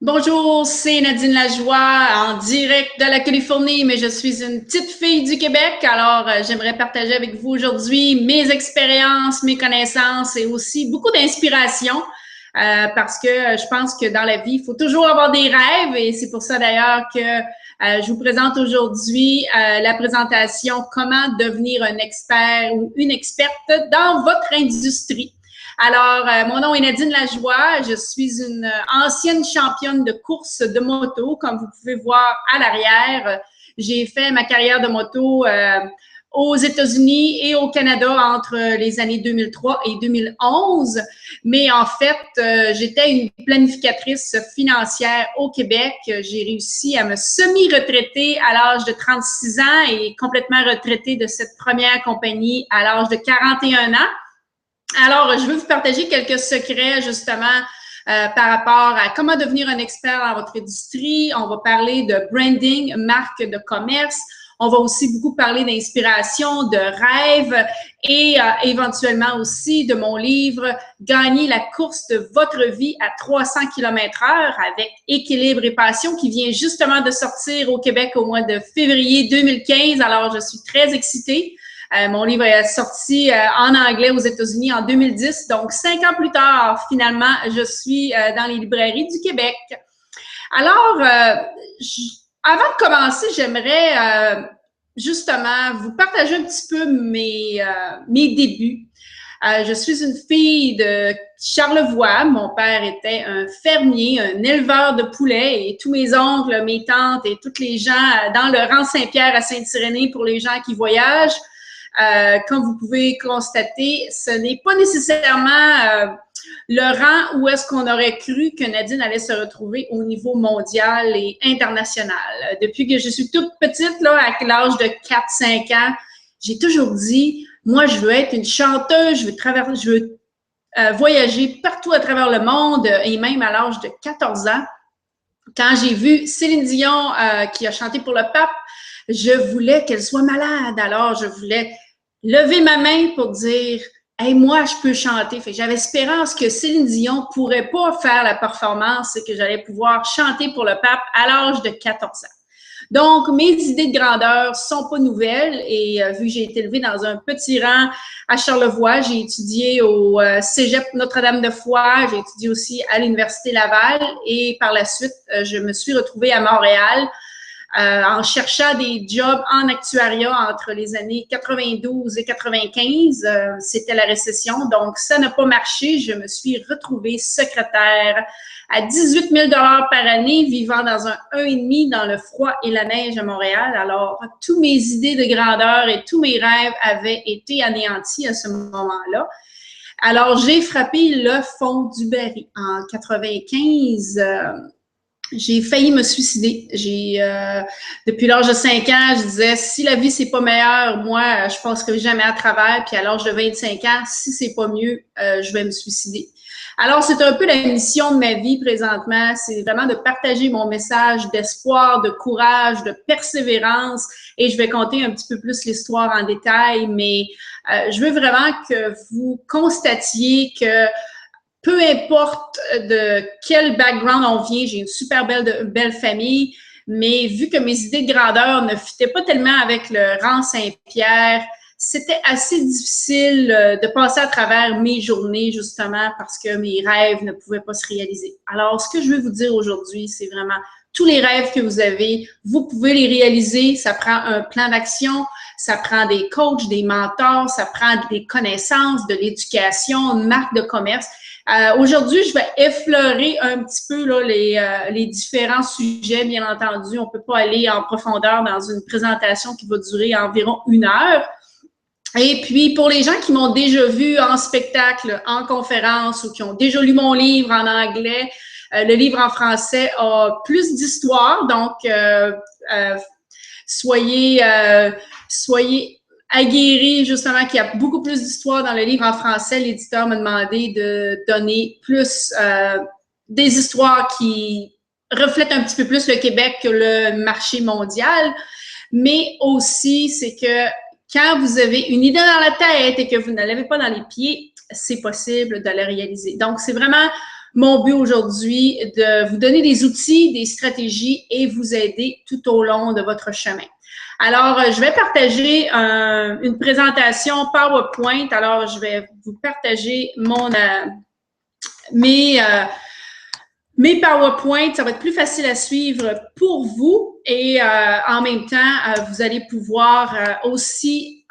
Bonjour, c'est Nadine Lajoie en direct de la Californie, mais je suis une petite fille du Québec. Alors, j'aimerais partager avec vous aujourd'hui mes expériences, mes connaissances et aussi beaucoup d'inspiration parce que je pense que dans la vie, il faut toujours avoir des rêves et c'est pour ça d'ailleurs que je vous présente aujourd'hui la présentation Comment devenir un expert ou une experte dans votre industrie. Alors, mon nom est Nadine Lajoie. Je suis une ancienne championne de course de moto, comme vous pouvez voir à l'arrière. J'ai fait ma carrière de moto aux États-Unis et au Canada entre les années 2003 et 2011. Mais en fait, j'étais une planificatrice financière au Québec. J'ai réussi à me semi-retraiter à l'âge de 36 ans et complètement retraitée de cette première compagnie à l'âge de 41 ans. Alors, je veux vous partager quelques secrets justement par rapport à comment devenir un expert dans votre industrie. On va parler de branding, marque de commerce. On va aussi beaucoup parler d'inspiration, de rêve et éventuellement aussi de mon livre « Gagner la course de votre vie à 300 km/h avec équilibre et passion » qui vient justement de sortir au Québec au mois de février 2015. Alors, je suis très excitée. Mon livre est sorti en anglais aux États-Unis en 2010. Donc, 5 ans plus tard, finalement, je suis dans les librairies du Québec. Alors, avant de commencer, j'aimerais justement vous partager un petit peu mes débuts. Je suis une fille de Charlevoix. Mon père était un fermier, un éleveur de poulets et tous mes oncles, mes tantes et tous les gens dans le rang Saint-Pierre à Saint-Irénée pour les gens qui voyagent. Comme vous pouvez constater, ce n'est pas nécessairement le rang où est-ce qu'on aurait cru que Nadine allait se retrouver au niveau mondial et international. Depuis que je suis toute petite, là, à l'âge de 4-5 ans, j'ai toujours dit, moi, je veux être une chanteuse, je veux voyager partout à travers le monde et même à l'âge de 14 ans. Quand j'ai vu Céline Dion qui a chanté pour le pape, je voulais qu'elle soit malade. Alors, je voulais lever ma main pour dire « Hey, moi, je peux chanter ». Fait que j'avais espérance que Céline Dion pourrait pas faire la performance et que j'allais pouvoir chanter pour le pape à l'âge de 14 ans. Donc, mes idées de grandeur sont pas nouvelles et vu que j'ai été élevée dans un petit rang à Charlevoix, j'ai étudié au Cégep Notre-Dame-de-Foix, j'ai étudié aussi à l'Université Laval et par la suite, je me suis retrouvée à Montréal en cherchant des jobs en actuariat entre les années 92 et 95. C'était la récession, donc ça n'a pas marché. Je me suis retrouvée secrétaire à 18 000 $ par année, vivant dans un 1,5 dans le froid et la neige à Montréal. Alors, toutes mes idées de grandeur et tous mes rêves avaient été anéantis à ce moment-là. Alors, j'ai frappé le fond du baril. En 95, j'ai failli me suicider. Depuis l'âge de 5 ans, je disais, si la vie, c'est pas meilleur, moi, je passerai jamais à travers. Puis à l'âge de 25 ans, si c'est pas mieux, je vais me suicider. Alors, c'est un peu la mission de ma vie présentement. C'est vraiment de partager mon message d'espoir, de courage, de persévérance. Et je vais conter un petit peu plus l'histoire en détail, mais je veux vraiment que vous constatiez que peu importe de quel background on vient, j'ai une super belle famille, mais vu que mes idées de grandeur ne fitaient pas tellement avec le rang Saint-Pierre, c'était assez difficile de passer à travers mes journées, justement, parce que mes rêves ne pouvaient pas se réaliser. Alors, ce que je veux vous dire aujourd'hui, c'est vraiment tous les rêves que vous avez, vous pouvez les réaliser. Ça prend un plan d'action, ça prend des coachs, des mentors, ça prend des connaissances, de l'éducation, une marque de commerce. Aujourd'hui, je vais effleurer un petit peu là, les différents sujets, bien entendu. On ne peut pas aller en profondeur dans une présentation qui va durer environ 1 heure. Et puis, pour les gens qui m'ont déjà vu en spectacle, en conférence ou qui ont déjà lu mon livre en anglais, le livre en français a plus d'histoire. Donc, soyez aguerris, justement, qu'il y a beaucoup plus d'histoire dans le livre en français. L'éditeur m'a demandé de donner plus des histoires qui reflètent un petit peu plus le Québec que le marché mondial. Mais aussi, c'est que quand vous avez une idée dans la tête et que vous ne l'avez pas dans les pieds, c'est possible de la réaliser. Donc, c'est vraiment mon but aujourd'hui de vous donner des outils, des stratégies et vous aider tout au long de votre chemin. Alors, je vais partager une présentation PowerPoint. Alors, je vais vous partager mes PowerPoint. Ça va être plus facile à suivre pour vous et en même temps, vous allez pouvoir aussi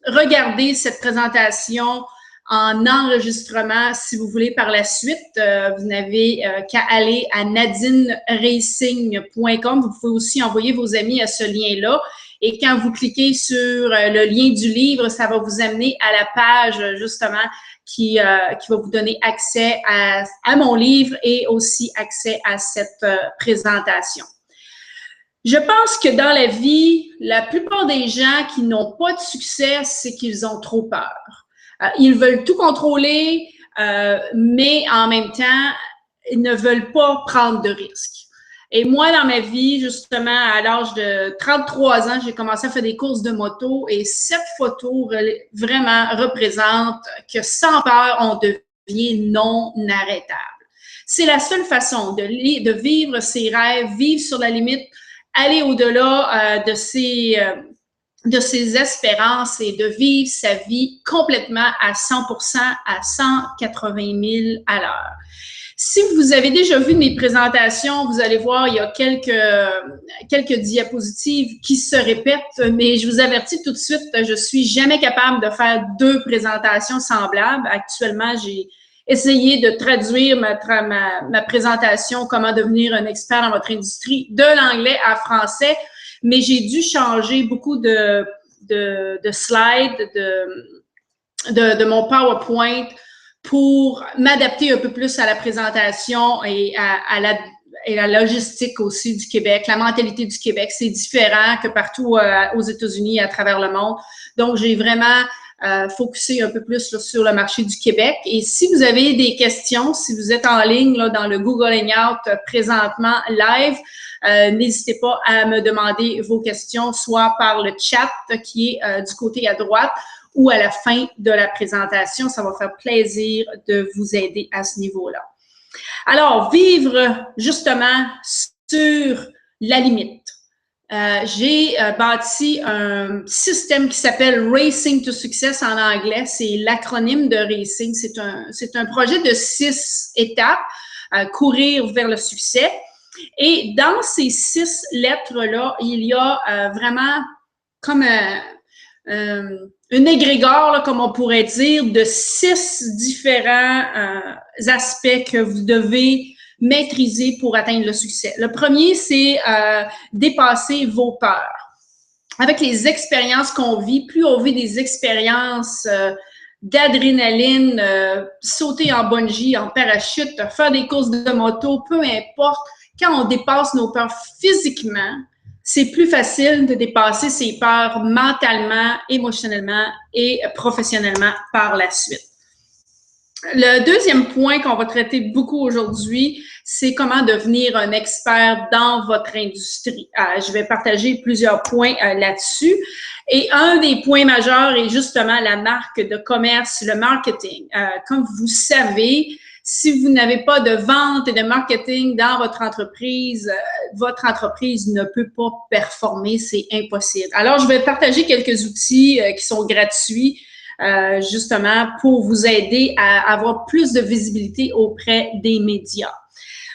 regarder cette présentation en enregistrement si vous voulez par la suite. Vous n'avez qu'à aller à nadineracing.com. Vous pouvez aussi envoyer vos amis à ce lien-là. Et quand vous cliquez sur le lien du livre, ça va vous amener à la page justement qui va vous donner accès à mon livre et aussi accès à cette présentation. Je pense que dans la vie, la plupart des gens qui n'ont pas de succès, c'est qu'ils ont trop peur. Ils veulent tout contrôler, mais en même temps, ils ne veulent pas prendre de risques. Et moi, dans ma vie, justement, à l'âge de 33 ans, j'ai commencé à faire des courses de moto et cette photo vraiment représente que sans peur, on devient non arrêtable. C'est la seule façon de vivre ses rêves, vivre sur la limite, aller au-delà de ses espérances et de vivre sa vie complètement à 100%, à 180 000 à l'heure. Si vous avez déjà vu mes présentations, vous allez voir, il y a quelques diapositives qui se répètent, mais je vous avertis tout de suite, je suis jamais capable de faire 2 présentations semblables. Actuellement, j'ai essayé de traduire ma présentation « Comment devenir un expert dans votre industrie » de l'anglais à français, mais j'ai dû changer beaucoup de slides, de mon PowerPoint pour m'adapter un peu plus à la présentation et à la logistique aussi du Québec. La mentalité du Québec, c'est différent que partout aux États-Unis et à travers le monde. Donc, j'ai vraiment focusé un peu plus là, sur le marché du Québec. Et si vous avez des questions, si vous êtes en ligne là, dans le Google Hangout présentement live, n'hésitez pas à me demander vos questions, soit par le chat qui est du côté à droite ou à la fin de la présentation. Ça va faire plaisir de vous aider à ce niveau-là. Alors, vivre justement sur la limite. J'ai bâti un système qui s'appelle Racing to Success en anglais. C'est l'acronyme de Racing. C'est un projet de 6 étapes, courir vers le succès. Et dans ces 6 lettres-là, il y a vraiment comme un égrégore, là, comme on pourrait dire, de 6 différents aspects que vous devez maîtriser pour atteindre le succès. Le premier, c'est dépasser vos peurs. Avec les expériences qu'on vit, plus on vit des expériences d'adrénaline, sauter en bungee, en parachute, faire des courses de moto, peu importe, quand on dépasse nos peurs physiquement, c'est plus facile de dépasser ses peurs mentalement, émotionnellement et professionnellement par la suite. Le deuxième point qu'on va traiter beaucoup aujourd'hui, c'est comment devenir un expert dans votre industrie. Je vais partager plusieurs points là-dessus. Et un des points majeurs est justement la marque de commerce, le marketing. Comme vous savez, si vous n'avez pas de vente et de marketing dans votre entreprise ne peut pas performer, c'est impossible. Alors, je vais partager quelques outils qui sont gratuits justement pour vous aider à avoir plus de visibilité auprès des médias.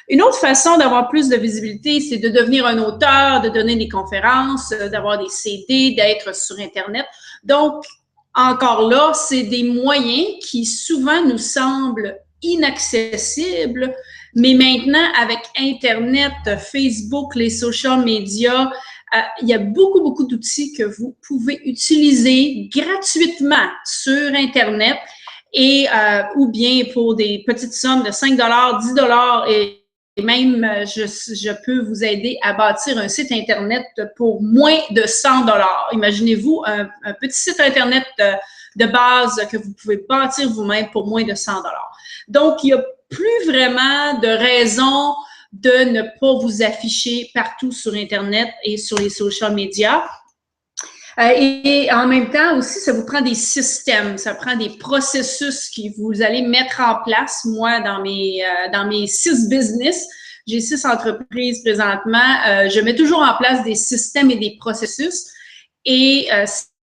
Une autre façon d'avoir plus de visibilité, c'est de devenir un auteur, de donner des conférences, d'avoir des CD, d'être sur Internet. Donc, encore là, c'est des moyens qui souvent nous semblent inaccessibles, mais maintenant, avec Internet, Facebook, les social media, il y a beaucoup d'outils que vous pouvez utiliser gratuitement sur Internet et ou bien pour des petites sommes de 5 $, 10 $, et même, je peux vous aider à bâtir un site Internet pour moins de 100 $. Imaginez-vous un petit site Internet de base que vous pouvez bâtir vous-même pour moins de 100 $. Donc, il n'y a plus vraiment de raison de ne pas vous afficher partout sur Internet et sur les social media. Et en même temps aussi, ça vous prend des systèmes, ça prend des processus que vous allez mettre en place. Moi, dans mes 6 business, j'ai 6 entreprises présentement, je mets toujours en place des systèmes et des processus. Et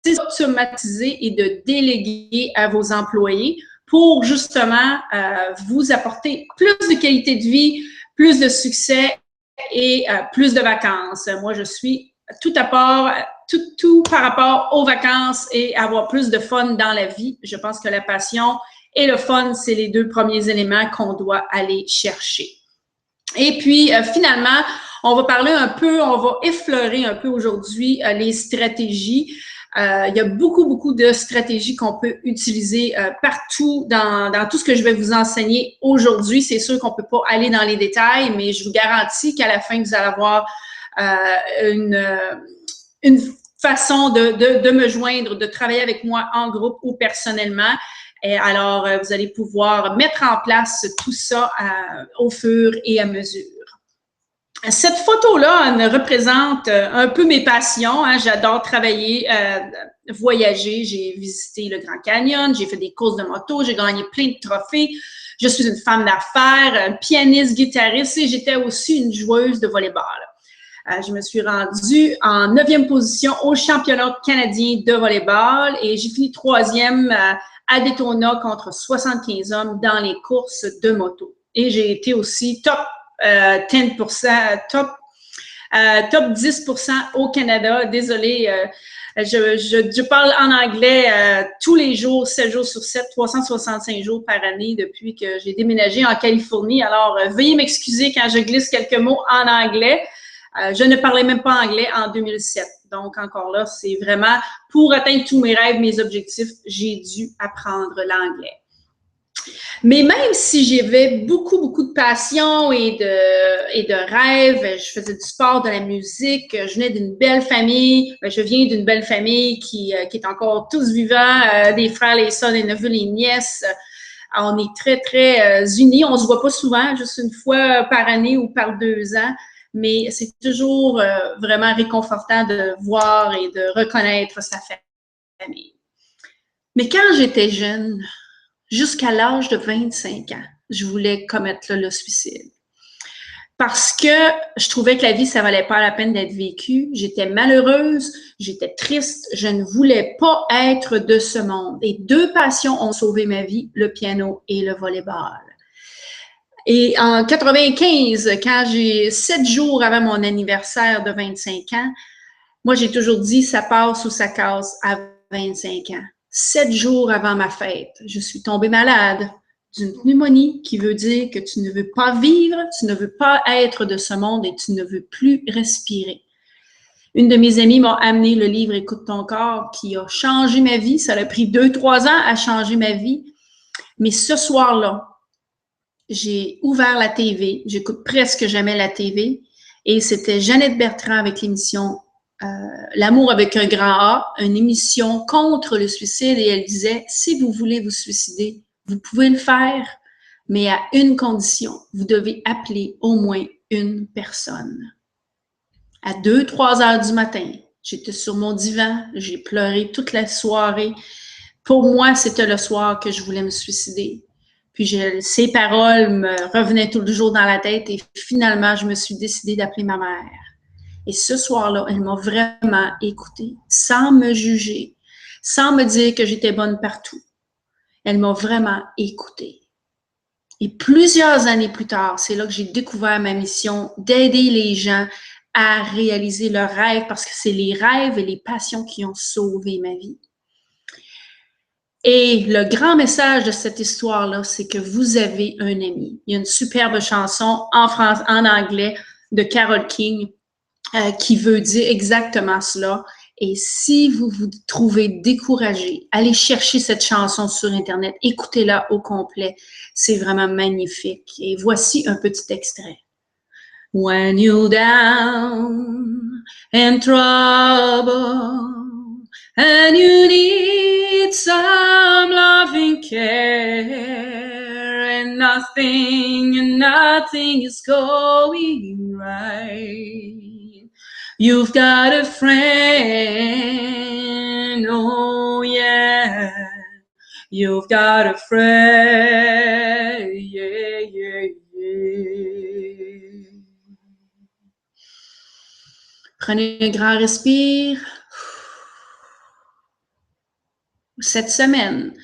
c'est d'automatiser et de déléguer à vos employés pour justement vous apporter plus de qualité de vie, plus de succès et plus de vacances. Moi, je suis tout par rapport aux vacances et avoir plus de fun dans la vie. Je pense que la passion et le fun, c'est les 2 premiers éléments qu'on doit aller chercher. Et puis, finalement, on va parler un peu, on va effleurer un peu aujourd'hui les stratégies. Il y a beaucoup de stratégies qu'on peut utiliser partout dans tout ce que je vais vous enseigner aujourd'hui. C'est sûr qu'on peut pas aller dans les détails, mais je vous garantis qu'à la fin, vous allez avoir une façon de me joindre, de travailler avec moi en groupe ou personnellement. Et alors, vous allez pouvoir mettre en place tout ça au fur et à mesure. Cette photo-là représente un peu mes passions. Hein. J'adore travailler, voyager. J'ai visité le Grand Canyon, j'ai fait des courses de moto, j'ai gagné plein de trophées. Je suis une femme d'affaires, pianiste, guitariste et j'étais aussi une joueuse de volleyball. Je me suis rendue en 9e position au championnat canadien de volleyball et j'ai fini 3e à Daytona contre 75 hommes dans les courses de moto. Et j'ai été aussi top 10%, top 10% au Canada. Désolée, je parle en anglais tous les jours, 7 jours sur 7, 365 jours par année depuis que j'ai déménagé en Californie. Alors, veuillez m'excuser quand je glisse quelques mots en anglais. Je ne parlais même pas anglais en 2007. Donc, encore là, c'est vraiment pour atteindre tous mes rêves, mes objectifs, j'ai dû apprendre l'anglais. Mais même si j'avais beaucoup de passion et de rêves, je faisais du sport, de la musique, je venais d'une belle famille, je viens d'une belle famille qui est encore tous vivants, des frères, les sœurs, les neveux, les nièces. On est très unis. On se voit pas souvent, juste une fois par année ou par 2 ans. Mais c'est toujours vraiment réconfortant de voir et de reconnaître sa famille. Mais quand j'étais jeune, jusqu'à l'âge de 25 ans, je voulais commettre le suicide. Parce que je trouvais que la vie, ça valait pas la peine d'être vécue. J'étais malheureuse, j'étais triste, je ne voulais pas être de ce monde. Et 2 passions ont sauvé ma vie, le piano et le volleyball. Et en 95, quand j'ai 7 jours avant mon anniversaire de 25 ans, moi, j'ai toujours dit, ça passe ou ça casse à 25 ans. 7 jours avant ma fête, je suis tombée malade d'une pneumonie qui veut dire que tu ne veux pas vivre, tu ne veux pas être de ce monde et tu ne veux plus respirer. Une de mes amies m'a amené le livre « Écoute ton corps » qui a changé ma vie. Ça a pris 2-3 ans à changer ma vie. Mais ce soir-là, j'ai ouvert la TV. J'écoute presque jamais la TV. Et c'était Jeannette Bertrand avec l'émission L'amour avec un grand A, une émission contre le suicide. Et elle disait, si vous voulez vous suicider, vous pouvez le faire, mais à une condition. Vous devez appeler au moins une personne. À 2-3 heures du matin, j'étais sur mon divan, j'ai pleuré toute la soirée. Pour moi, c'était le soir que je voulais me suicider. Puis ces paroles me revenaient tout le jour dans la tête et finalement, je me suis décidée d'appeler ma mère. Et ce soir-là, elle m'a vraiment écoutée, sans me juger, sans me dire que j'étais bonne partout. Elle m'a vraiment écoutée. Et plusieurs années plus tard, c'est là que j'ai découvert ma mission d'aider les gens à réaliser leurs rêves parce que c'est les rêves et les passions qui ont sauvé ma vie. Et le grand message de cette histoire-là, c'est que vous avez un ami. Il y a une superbe chanson en anglais de Carole King qui veut dire exactement cela. Et si vous vous trouvez découragé, allez chercher cette chanson sur Internet, écoutez-la au complet. C'est vraiment magnifique. Et voici un petit extrait. When you're down in trouble and you need some loving care and nothing is going right. You've got a friend, oh yeah. You've got a friend, yeah, yeah, yeah. Prenez un grand respire. Cette semaine,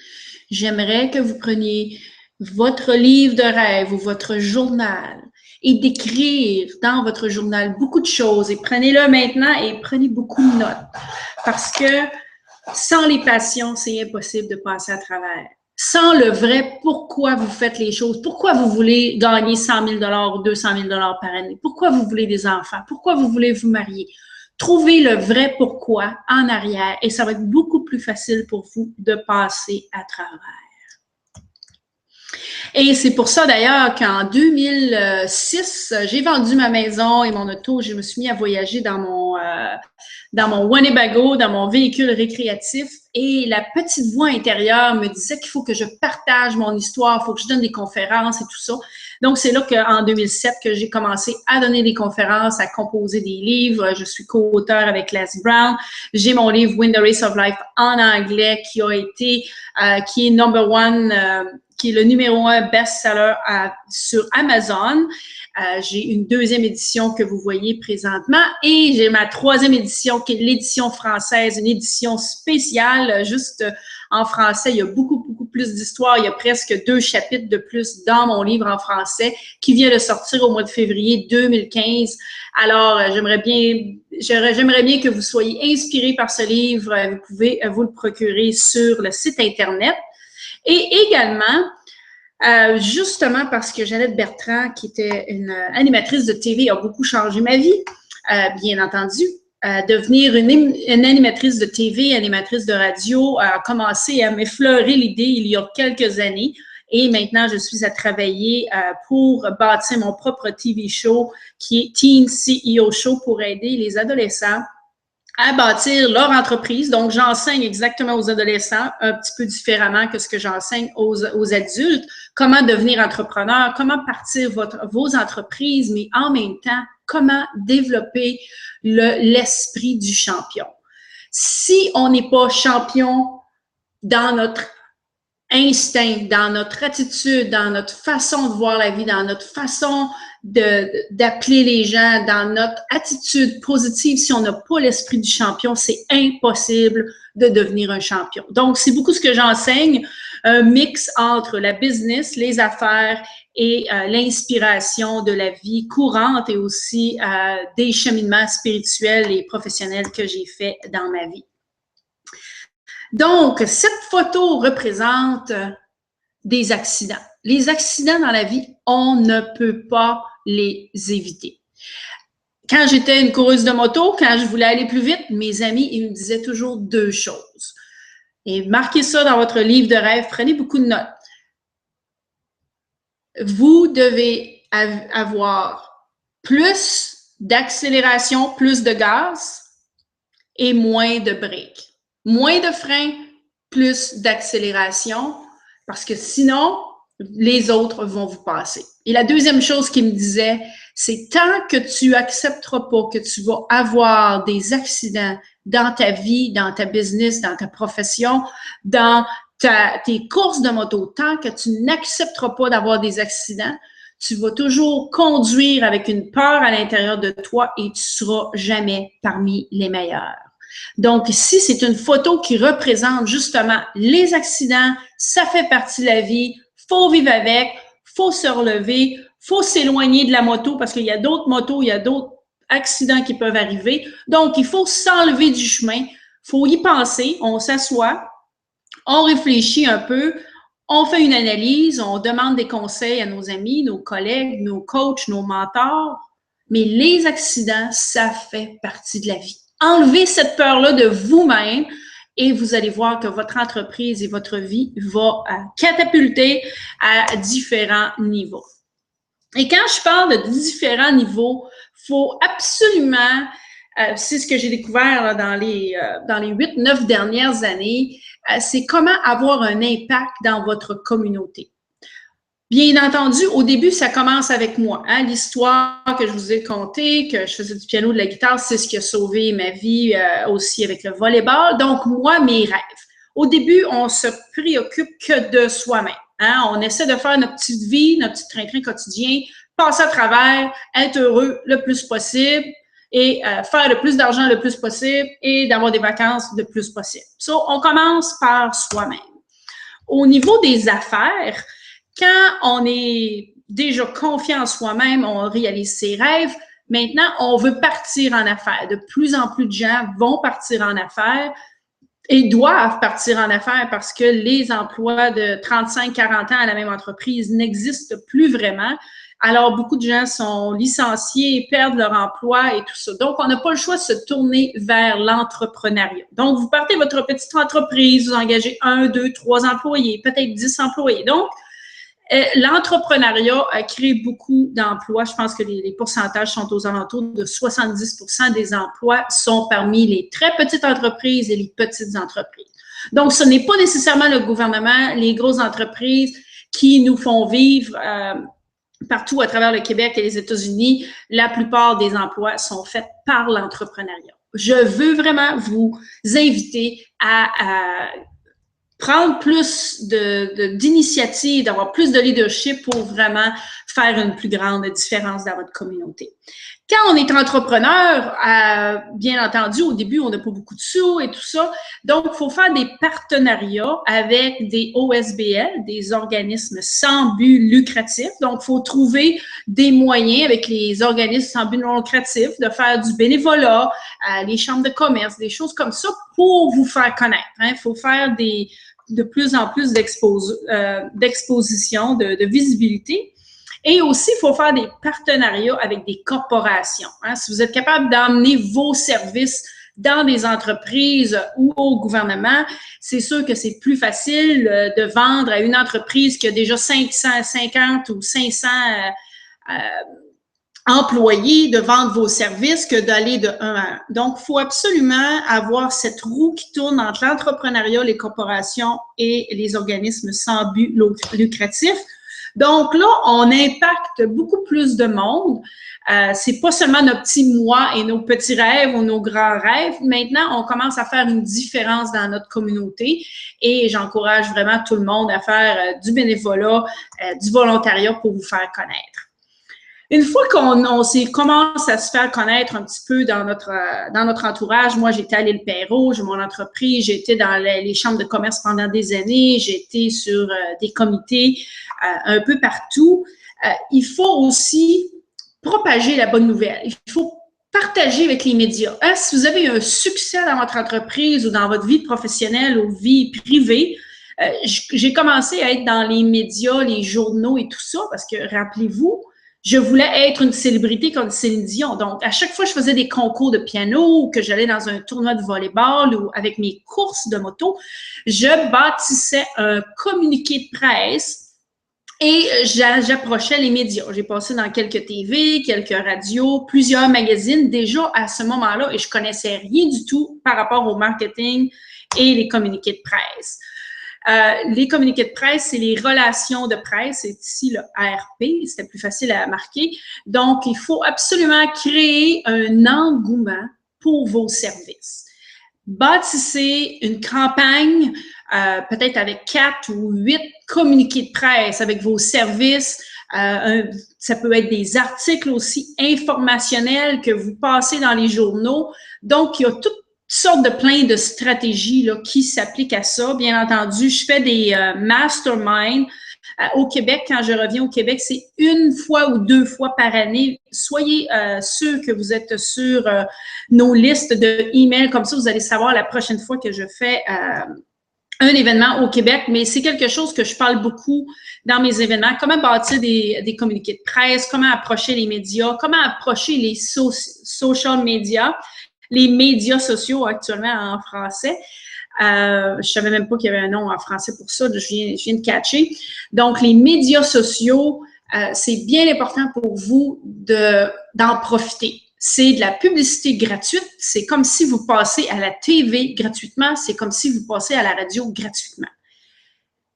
j'aimerais que vous preniez votre livre de rêve ou votre journal et d'écrire dans votre journal beaucoup de choses. Et prenez-le maintenant et prenez beaucoup de notes. Parce que sans les passions, c'est impossible de passer à travers. Sans le vrai pourquoi vous faites les choses, pourquoi vous voulez gagner 100 000 $ ou 200 000 $ par année, pourquoi vous voulez des enfants, pourquoi vous voulez vous marier. Trouvez le vrai pourquoi en arrière et ça va être beaucoup plus facile pour vous de passer à travers. Et c'est pour ça d'ailleurs qu'en 2006, j'ai vendu ma maison et mon auto. Je me suis mis à voyager dans mon Winnebago, dans mon véhicule récréatif. Et la petite voix intérieure me disait qu'il faut que je partage mon histoire, il faut que je donne des conférences et tout ça. Donc, c'est là qu'en 2007 que j'ai commencé à donner des conférences, à composer des livres. Je suis co-auteur avec Les Brown. J'ai mon livre Win the Race of Life en anglais qui est number one, qui est le numéro 1 best-seller sur Amazon. J'ai une deuxième édition que vous voyez présentement et j'ai ma troisième édition qui est l'édition française, une édition spéciale juste en français. Il y a beaucoup, beaucoup plus d'histoires. Il y a presque 2 chapitres de plus dans mon livre en français qui vient de sortir au mois de février 2015. Alors, j'aimerais bien que vous soyez inspirés par ce livre. Vous pouvez vous le procurer sur le site Internet. Et également, justement parce que Jeannette Bertrand, qui était une animatrice de TV, a beaucoup changé ma vie, bien entendu. Devenir une animatrice de TV, animatrice de radio, a commencé à m'effleurer l'idée il y a quelques années. Et maintenant, je suis à travailler pour bâtir mon propre TV show qui est Teen CEO Show pour aider les adolescents à bâtir leur entreprise. Donc, j'enseigne exactement aux adolescents, un petit peu différemment que ce que j'enseigne aux adultes, comment devenir entrepreneur, comment partir vos entreprises, mais en même temps, comment développer l'esprit du champion. Si on n'est pas champion dans notre instinct, dans notre attitude, dans notre façon de voir la vie, dans notre façon d'appeler les gens, dans notre attitude positive, si on n'a pas l'esprit du champion, c'est impossible de devenir un champion. Donc, c'est beaucoup ce que j'enseigne, un mix entre la business, les affaires et l'inspiration de la vie courante et aussi des cheminements spirituels et professionnels que j'ai fait dans ma vie. Donc, cette photo représente des accidents. Les accidents dans la vie, on ne peut pas les éviter. Quand j'étais une coureuse de moto, quand je voulais aller plus vite, mes amis, ils me disaient toujours 2 choses. Et marquez ça dans votre livre de rêve, prenez beaucoup de notes. Vous devez avoir plus d'accélération, plus de gaz et moins de break. Moins de frein, plus d'accélération, parce que sinon, les autres vont vous passer. Et la deuxième chose qu'il me disait, c'est tant que tu n'accepteras pas que tu vas avoir des accidents dans ta vie, dans ta business, dans ta profession, dans tes courses de moto, tant que tu n'accepteras pas d'avoir des accidents, tu vas toujours conduire avec une peur à l'intérieur de toi et tu ne seras jamais parmi les meilleurs. Donc, ici, c'est une photo qui représente justement les accidents. Ça fait partie de la vie. Faut vivre avec, faut se relever, faut s'éloigner de la moto parce qu'il y a d'autres motos, il y a d'autres accidents qui peuvent arriver. Donc, il faut s'enlever du chemin. Faut y penser. On s'assoit, on réfléchit un peu, on fait une analyse, on demande des conseils à nos amis, nos collègues, nos coachs, nos mentors. Mais les accidents, ça fait partie de la vie. Enlevez cette peur-là de vous-même et vous allez voir que votre entreprise et votre vie va catapulter à différents niveaux. Et quand je parle de différents niveaux, il faut absolument, c'est ce que j'ai découvert là, dans les 8-9 dernières années, c'est comment avoir un impact dans votre communauté. Bien entendu, au début, ça commence avec moi. Hein? L'histoire que je vous ai contée, que je faisais du piano, de la guitare, c'est ce qui a sauvé ma vie aussi avec le volleyball. Donc, moi, mes rêves. Au début, on se préoccupe que de soi-même. Hein? On essaie de faire notre petite vie, notre petit train-train quotidien, passer à travers, être heureux le plus possible et faire le plus d'argent le plus possible et d'avoir des vacances le plus possible. So, on commence par soi-même. Au niveau des affaires, quand on est déjà confiant en soi-même, on réalise ses rêves, maintenant, on veut partir en affaires. De plus en plus de gens vont partir en affaires et doivent partir en affaires parce que les emplois de 35-40 ans à la même entreprise n'existent plus vraiment. Alors, beaucoup de gens sont licenciés, perdent leur emploi et tout ça. Donc, on n'a pas le choix de se tourner vers l'entrepreneuriat. Donc, vous partez votre petite entreprise, vous engagez 1, 2, 3 employés, peut-être 10 employés. Donc, l'entrepreneuriat a créé beaucoup d'emplois. Je pense que les pourcentages sont aux alentours de 70% des emplois sont parmi les très petites entreprises et les petites entreprises. Donc, ce n'est pas nécessairement le gouvernement, les grosses entreprises qui nous font vivre partout à travers le Québec et les États-Unis. La plupart des emplois sont faits par l'entrepreneuriat. Je veux vraiment vous inviter à prendre plus d'initiatives, d'avoir plus de leadership pour vraiment faire une plus grande différence dans votre communauté. Quand on est entrepreneur, bien entendu, au début, on n'a pas beaucoup de sous et tout ça. Donc, il faut faire des partenariats avec des OSBL, des organismes sans but lucratif. Donc, il faut trouver des moyens avec les organismes sans but non lucratif de faire du bénévolat, les chambres de commerce, des choses comme ça pour vous faire connaître. Il faut faire de plus en plus d'exposition, de visibilité. Et aussi, il faut faire des partenariats avec des corporations. Hein. Si vous êtes capable d'emmener vos services dans des entreprises ou au gouvernement, c'est sûr que c'est plus facile de vendre à une entreprise qui a déjà 550 ou 500 employés, de vendre vos services que d'aller de 1 à 1. Donc, il faut absolument avoir cette roue qui tourne entre l'entrepreneuriat, les corporations et les organismes sans but lucratif. Donc là, on impacte beaucoup plus de monde. C'est pas seulement nos petits moi et nos petits rêves ou nos grands rêves. Maintenant, on commence à faire une différence dans notre communauté et j'encourage vraiment tout le monde à faire du bénévolat, du volontariat pour vous faire connaître. Une fois qu'on commence à se faire connaître un petit peu dans notre entourage, moi, j'étais à l'île Perrot, j'ai mon entreprise, j'ai été dans les chambres de commerce pendant des années, j'ai été sur des comités un peu partout. Il faut aussi propager la bonne nouvelle. Il faut partager avec les médias. Hein, si vous avez un succès dans votre entreprise ou dans votre vie professionnelle ou vie privée, j'ai commencé à être dans les médias, les journaux et tout ça, parce que, rappelez-vous, je voulais être une célébrité comme Céline Dion. Donc, à chaque fois que je faisais des concours de piano ou que j'allais dans un tournoi de volleyball ou avec mes courses de moto, je bâtissais un communiqué de presse et j'approchais les médias. J'ai passé dans quelques TV, quelques radios, plusieurs magazines déjà à ce moment-là et je connaissais rien du tout par rapport au marketing et les communiqués de presse. Les communiqués de presse, c'est les relations de presse. C'est ici le ARP, c'était plus facile à marquer. Donc, il faut absolument créer un engouement pour vos services. Bâtissez une campagne, peut-être avec 4 ou 8 communiqués de presse avec vos services. Ça peut être des articles aussi informationnels que vous passez dans les journaux. Donc, il y a toutes sortes de plein de stratégies là, qui s'appliquent à ça. Bien entendu, je fais des masterminds au Québec. Quand je reviens au Québec, c'est 1 fois ou 2 fois par année. Soyez sûrs que vous êtes sur nos listes de emails. Comme ça, vous allez savoir la prochaine fois que je fais un événement au Québec. Mais c'est quelque chose que je parle beaucoup dans mes événements. Comment bâtir des communiqués de presse, comment approcher les médias, comment approcher les social media. Les médias sociaux actuellement en français. Je savais même pas qu'il y avait un nom en français pour ça, je viens de catcher. Donc, les médias sociaux, c'est bien important pour vous d'en profiter. C'est de la publicité gratuite. C'est comme si vous passez à la TV gratuitement. C'est comme si vous passez à la radio gratuitement.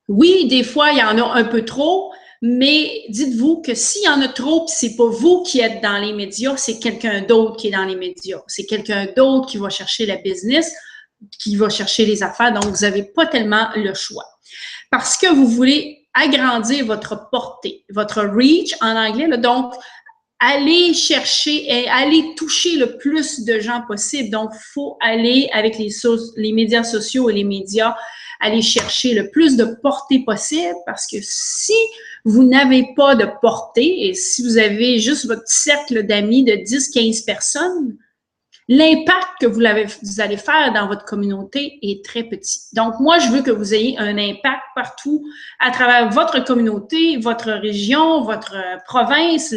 Oui, des fois, il y en a un peu trop, mais dites-vous que s'il y en a trop, puis c'est pas vous qui êtes dans les médias, c'est quelqu'un d'autre qui est dans les médias. C'est quelqu'un d'autre qui va chercher la business, qui va chercher les affaires. Donc, vous n'avez pas tellement le choix. Parce que vous voulez agrandir votre portée, votre reach en anglais. Là, donc, allez chercher et allez toucher le plus de gens possible. Donc, il faut aller avec les médias sociaux et les médias, aller chercher le plus de portée possible parce que si vous n'avez pas de portée et si vous avez juste votre cercle d'amis de 10-15 personnes, l'impact que vous allez faire dans votre communauté est très petit. Donc, moi, je veux que vous ayez un impact partout à travers votre communauté, votre région, votre province,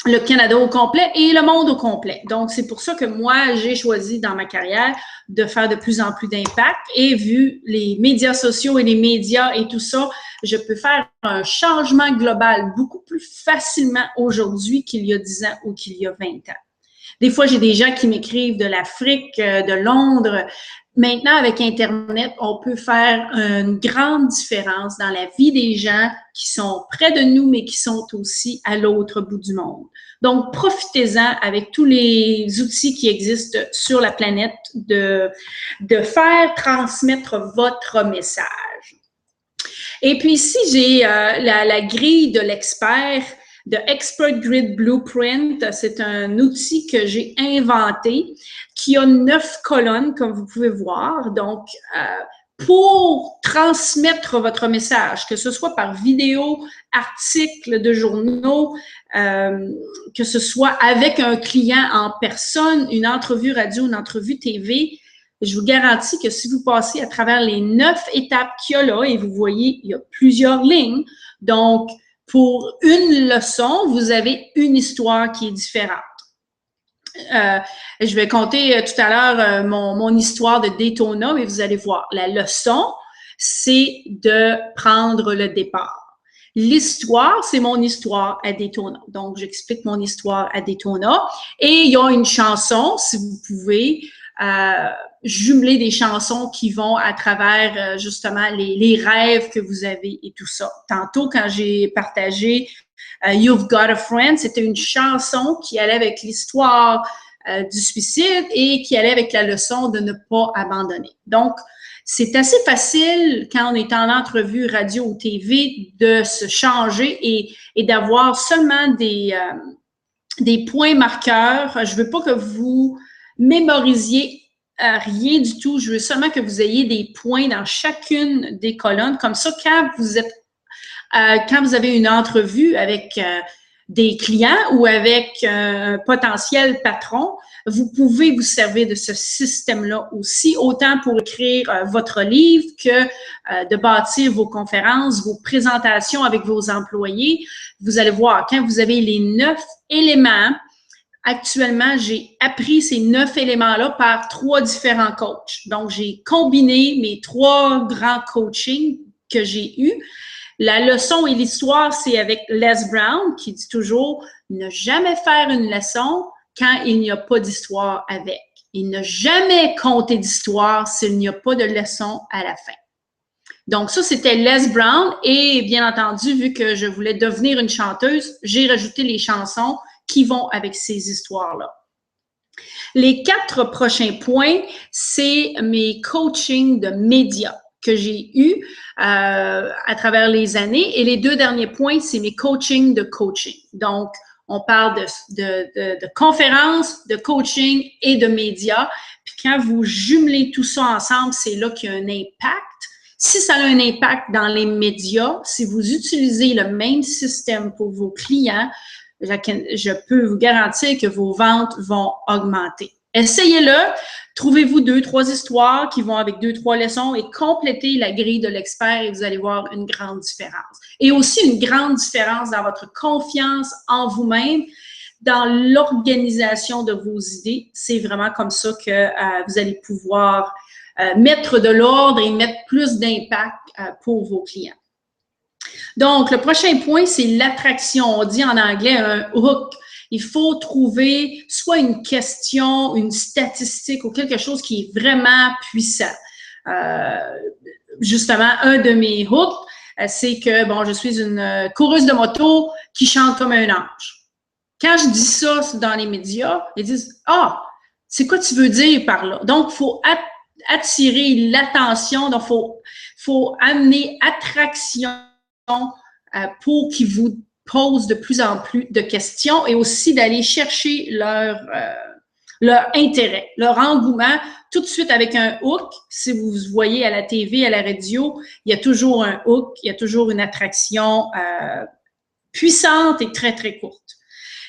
le Canada au complet et le monde au complet. Donc, c'est pour ça que moi, j'ai choisi dans ma carrière de faire de plus en plus d'impact et vu les médias sociaux et les médias et tout ça, je peux faire un changement global beaucoup plus facilement aujourd'hui qu'il y a 10 ans ou qu'il y a 20 ans. Des fois, j'ai des gens qui m'écrivent de l'Afrique, de Londres. Maintenant, avec Internet, on peut faire une grande différence dans la vie des gens qui sont près de nous, mais qui sont aussi à l'autre bout du monde. Donc, profitez-en avec tous les outils qui existent sur la planète de faire transmettre votre message. Et puis ici, j'ai la grille de l'expert, de Expert Grid Blueprint. C'est un outil que j'ai inventé qui a 9 colonnes, comme vous pouvez voir. Donc, pour transmettre votre message, que ce soit par vidéo, articles de journaux, que ce soit avec un client en personne, une entrevue radio, une entrevue TV, je vous garantis que si vous passez à travers les 9 étapes qu'il y a là, et vous voyez, il y a plusieurs lignes, donc pour une leçon, vous avez une histoire qui est différente. Je vais compter tout à l'heure mon histoire de Daytona, mais vous allez voir, la leçon, c'est de prendre le départ. L'histoire, c'est mon histoire à Daytona. Donc, j'explique mon histoire à Daytona. Et il y a une chanson, si vous pouvez, jumeler des chansons qui vont à travers justement les rêves que vous avez et tout ça. Tantôt, quand j'ai partagé You've Got a Friend, c'était une chanson qui allait avec l'histoire du suicide et qui allait avec la leçon de ne pas abandonner. Donc, c'est assez facile quand on est en entrevue radio ou TV de se changer et d'avoir seulement des points marqueurs. Je veux pas que vous mémorisiez rien du tout. Je veux seulement que vous ayez des points dans chacune des colonnes. Comme ça, quand vous avez une entrevue avec des clients ou avec un potentiel patron, vous pouvez vous servir de ce système-là aussi, autant pour écrire votre livre que de bâtir vos conférences, vos présentations avec vos employés. Vous allez voir, quand vous avez les 9 éléments, actuellement, j'ai appris ces 9 éléments-là par 3 différents coachs. Donc, j'ai combiné mes 3 grands coachings que j'ai eus. La leçon et l'histoire, c'est avec Les Brown qui dit toujours « Ne jamais faire une leçon quand il n'y a pas d'histoire avec. Et ne jamais compter d'histoire s'il n'y a pas de leçon à la fin. » Donc, ça, c'était Les Brown. Et bien entendu, vu que je voulais devenir une chanteuse, j'ai rajouté les chansons qui vont avec ces histoires-là. Les 4 prochains points, c'est mes coachings de médias que j'ai eus à travers les années. Et les 2 derniers points, c'est mes coachings de coaching. Donc, on parle de conférences, de coaching et de médias. Puis quand vous jumelez tout ça ensemble, c'est là qu'il y a un impact. Si ça a un impact dans les médias, si vous utilisez le même système pour vos clients, je peux vous garantir que vos ventes vont augmenter. Essayez-le. Trouvez-vous 2-3 histoires qui vont avec 2-3 leçons et complétez la grille de l'expert et vous allez voir une grande différence. Et aussi une grande différence dans votre confiance en vous-même, dans l'organisation de vos idées. C'est vraiment comme ça que vous allez pouvoir mettre de l'ordre et mettre plus d'impact pour vos clients. Donc, le prochain point, c'est l'attraction. On dit en anglais un hook. Il faut trouver soit une question, une statistique ou quelque chose qui est vraiment puissant. Justement, un de mes hooks, c'est que, bon, je suis une coureuse de moto qui chante comme un ange. Quand je dis ça dans les médias, ils disent « Ah, c'est quoi tu veux dire par là? » Donc, il faut attirer l'attention, donc faut amener attraction pour qu'ils vous posent de plus en plus de questions et aussi d'aller chercher leur intérêt, leur engouement, tout de suite avec un hook. Si vous voyez à la TV, à la radio, il y a toujours un hook, il y a toujours une attraction puissante et très, très courte.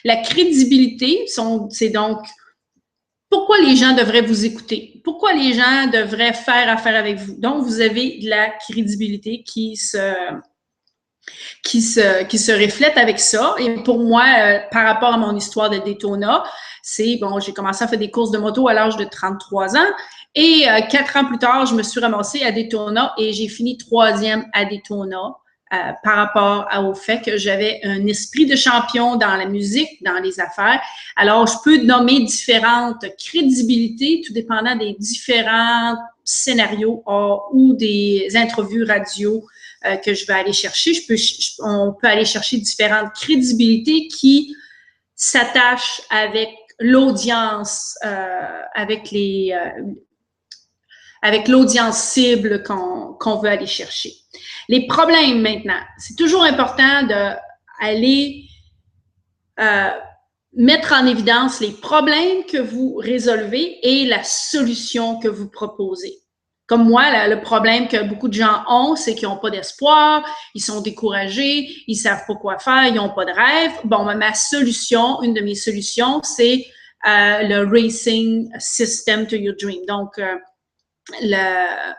La crédibilité, c'est donc pourquoi les gens devraient vous écouter, pourquoi les gens devraient faire affaire avec vous. Donc, vous avez de la crédibilité qui se reflète avec ça. Et pour moi, par rapport à mon histoire de Daytona, c'est, bon, j'ai commencé à faire des courses de moto à l'âge de 33 ans. Et 4 ans plus tard, je me suis ramassée à Daytona et j'ai fini 3e à Daytona par rapport au fait que j'avais un esprit de champion dans la musique, dans les affaires. Alors, je peux nommer différentes crédibilités, tout dépendant des différents scénarios ou des entrevues radio que je vais aller chercher. On peut aller chercher différentes crédibilités qui s'attachent avec l'audience, avec l'audience cible qu'on veut aller chercher. Les problèmes maintenant, c'est toujours important d'aller mettre en évidence les problèmes que vous résolvez et la solution que vous proposez. Comme moi, le problème que beaucoup de gens ont, c'est qu'ils n'ont pas d'espoir, ils sont découragés, ils ne savent pas quoi faire, ils n'ont pas de rêve. Bon, ma solution, une de mes solutions, c'est le Racing System to Your Dream. Donc, la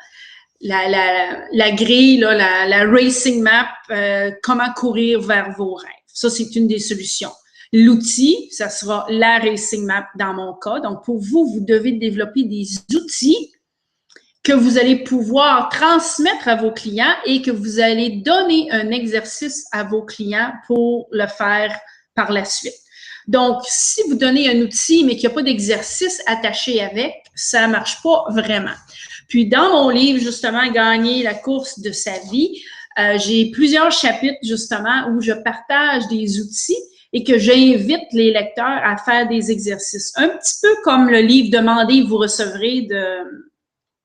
grille, là, la Racing Map, comment courir vers vos rêves. Ça, c'est une des solutions. L'outil, ça sera la Racing Map dans mon cas. Donc, pour vous, vous devez développer des outils que vous allez pouvoir transmettre à vos clients et que vous allez donner un exercice à vos clients pour le faire par la suite. Donc, si vous donnez un outil, mais qu'il n'y a pas d'exercice attaché avec, ça ne marche pas vraiment. Puis, dans mon livre, justement, « Gagner la course de sa vie », j'ai plusieurs chapitres, justement, où je partage des outils et que j'invite les lecteurs à faire des exercices. Un petit peu comme le livre « Demandez, vous recevrez »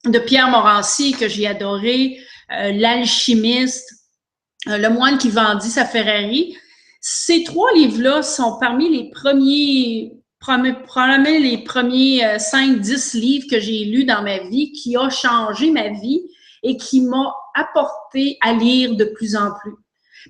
de Pierre Morancy, que j'ai adoré, L'Alchimiste, Le moine qui vendit sa Ferrari. Ces 3 livres-là sont parmi les premiers 5-10 livres que j'ai lus dans ma vie, qui a changé ma vie et qui m'a apporté à lire de plus en plus.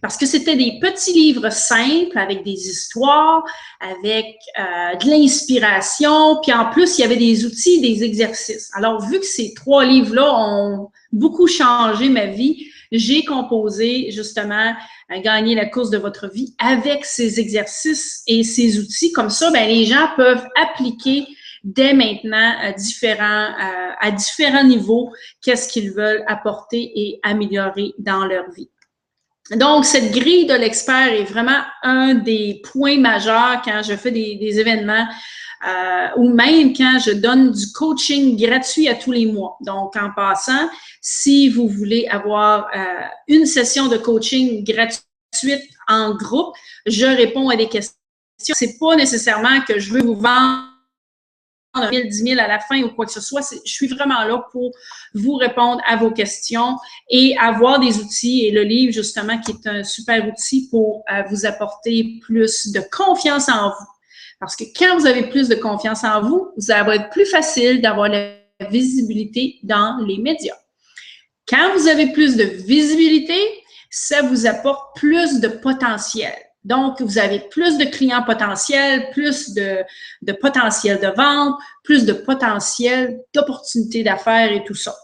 Parce que c'était des petits livres simples avec des histoires, avec de l'inspiration, puis en plus, il y avait des outils, des exercices. Alors, vu que ces 3 livres-là ont beaucoup changé ma vie, j'ai composé justement Gagner la course de votre vie avec ces exercices et ces outils. Comme ça, ben, les gens peuvent appliquer dès maintenant à différents niveaux qu'est-ce qu'ils veulent apporter et améliorer dans leur vie. Donc, cette grille de l'expert est vraiment un des points majeurs quand je fais des événements ou même quand je donne du coaching gratuit à tous les mois. Donc, en passant, si vous voulez avoir une session de coaching gratuite en groupe, je réponds à des questions. C'est pas nécessairement que je veux vous vendre 1000, 10 000 à la fin ou quoi que ce soit. Je suis vraiment là pour vous répondre à vos questions et avoir des outils. Et le livre, justement, qui est un super outil pour vous apporter plus de confiance en vous. Parce que quand vous avez plus de confiance en vous, ça va être plus facile d'avoir la visibilité dans les médias. Quand vous avez plus de visibilité, ça vous apporte plus de potentiel. Donc, vous avez plus de clients potentiels, plus de potentiel de vente, plus de potentiel d'opportunités d'affaires et tout ça.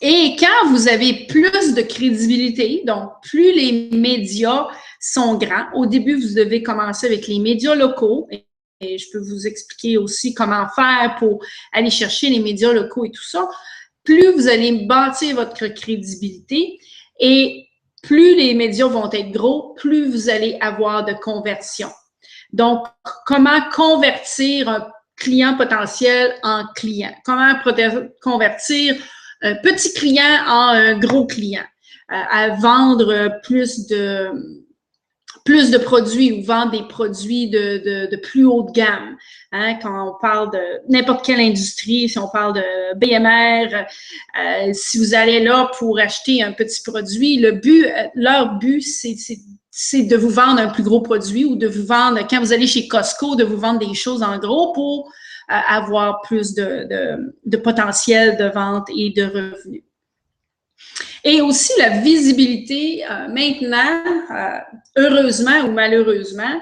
Et quand vous avez plus de crédibilité, donc plus les médias sont grands, au début, vous devez commencer avec les médias locaux et je peux vous expliquer aussi comment faire pour aller chercher les médias locaux et tout ça. Plus vous allez bâtir votre crédibilité et plus les médias vont être gros, plus vous allez avoir de conversion. Donc, comment convertir un client potentiel en client? Comment convertir un petit client en un gros client? à vendre plus de produits ou vendre des produits de plus haute gamme. Hein, quand on parle de n'importe quelle industrie, si on parle de BMR, si vous allez là pour acheter un petit produit, leur but, c'est de vous vendre un plus gros produit ou de vous vendre, quand vous allez chez Costco, de vous vendre des choses en gros pour avoir plus de potentiel de vente et de revenus. Et aussi la visibilité, maintenant, heureusement ou malheureusement,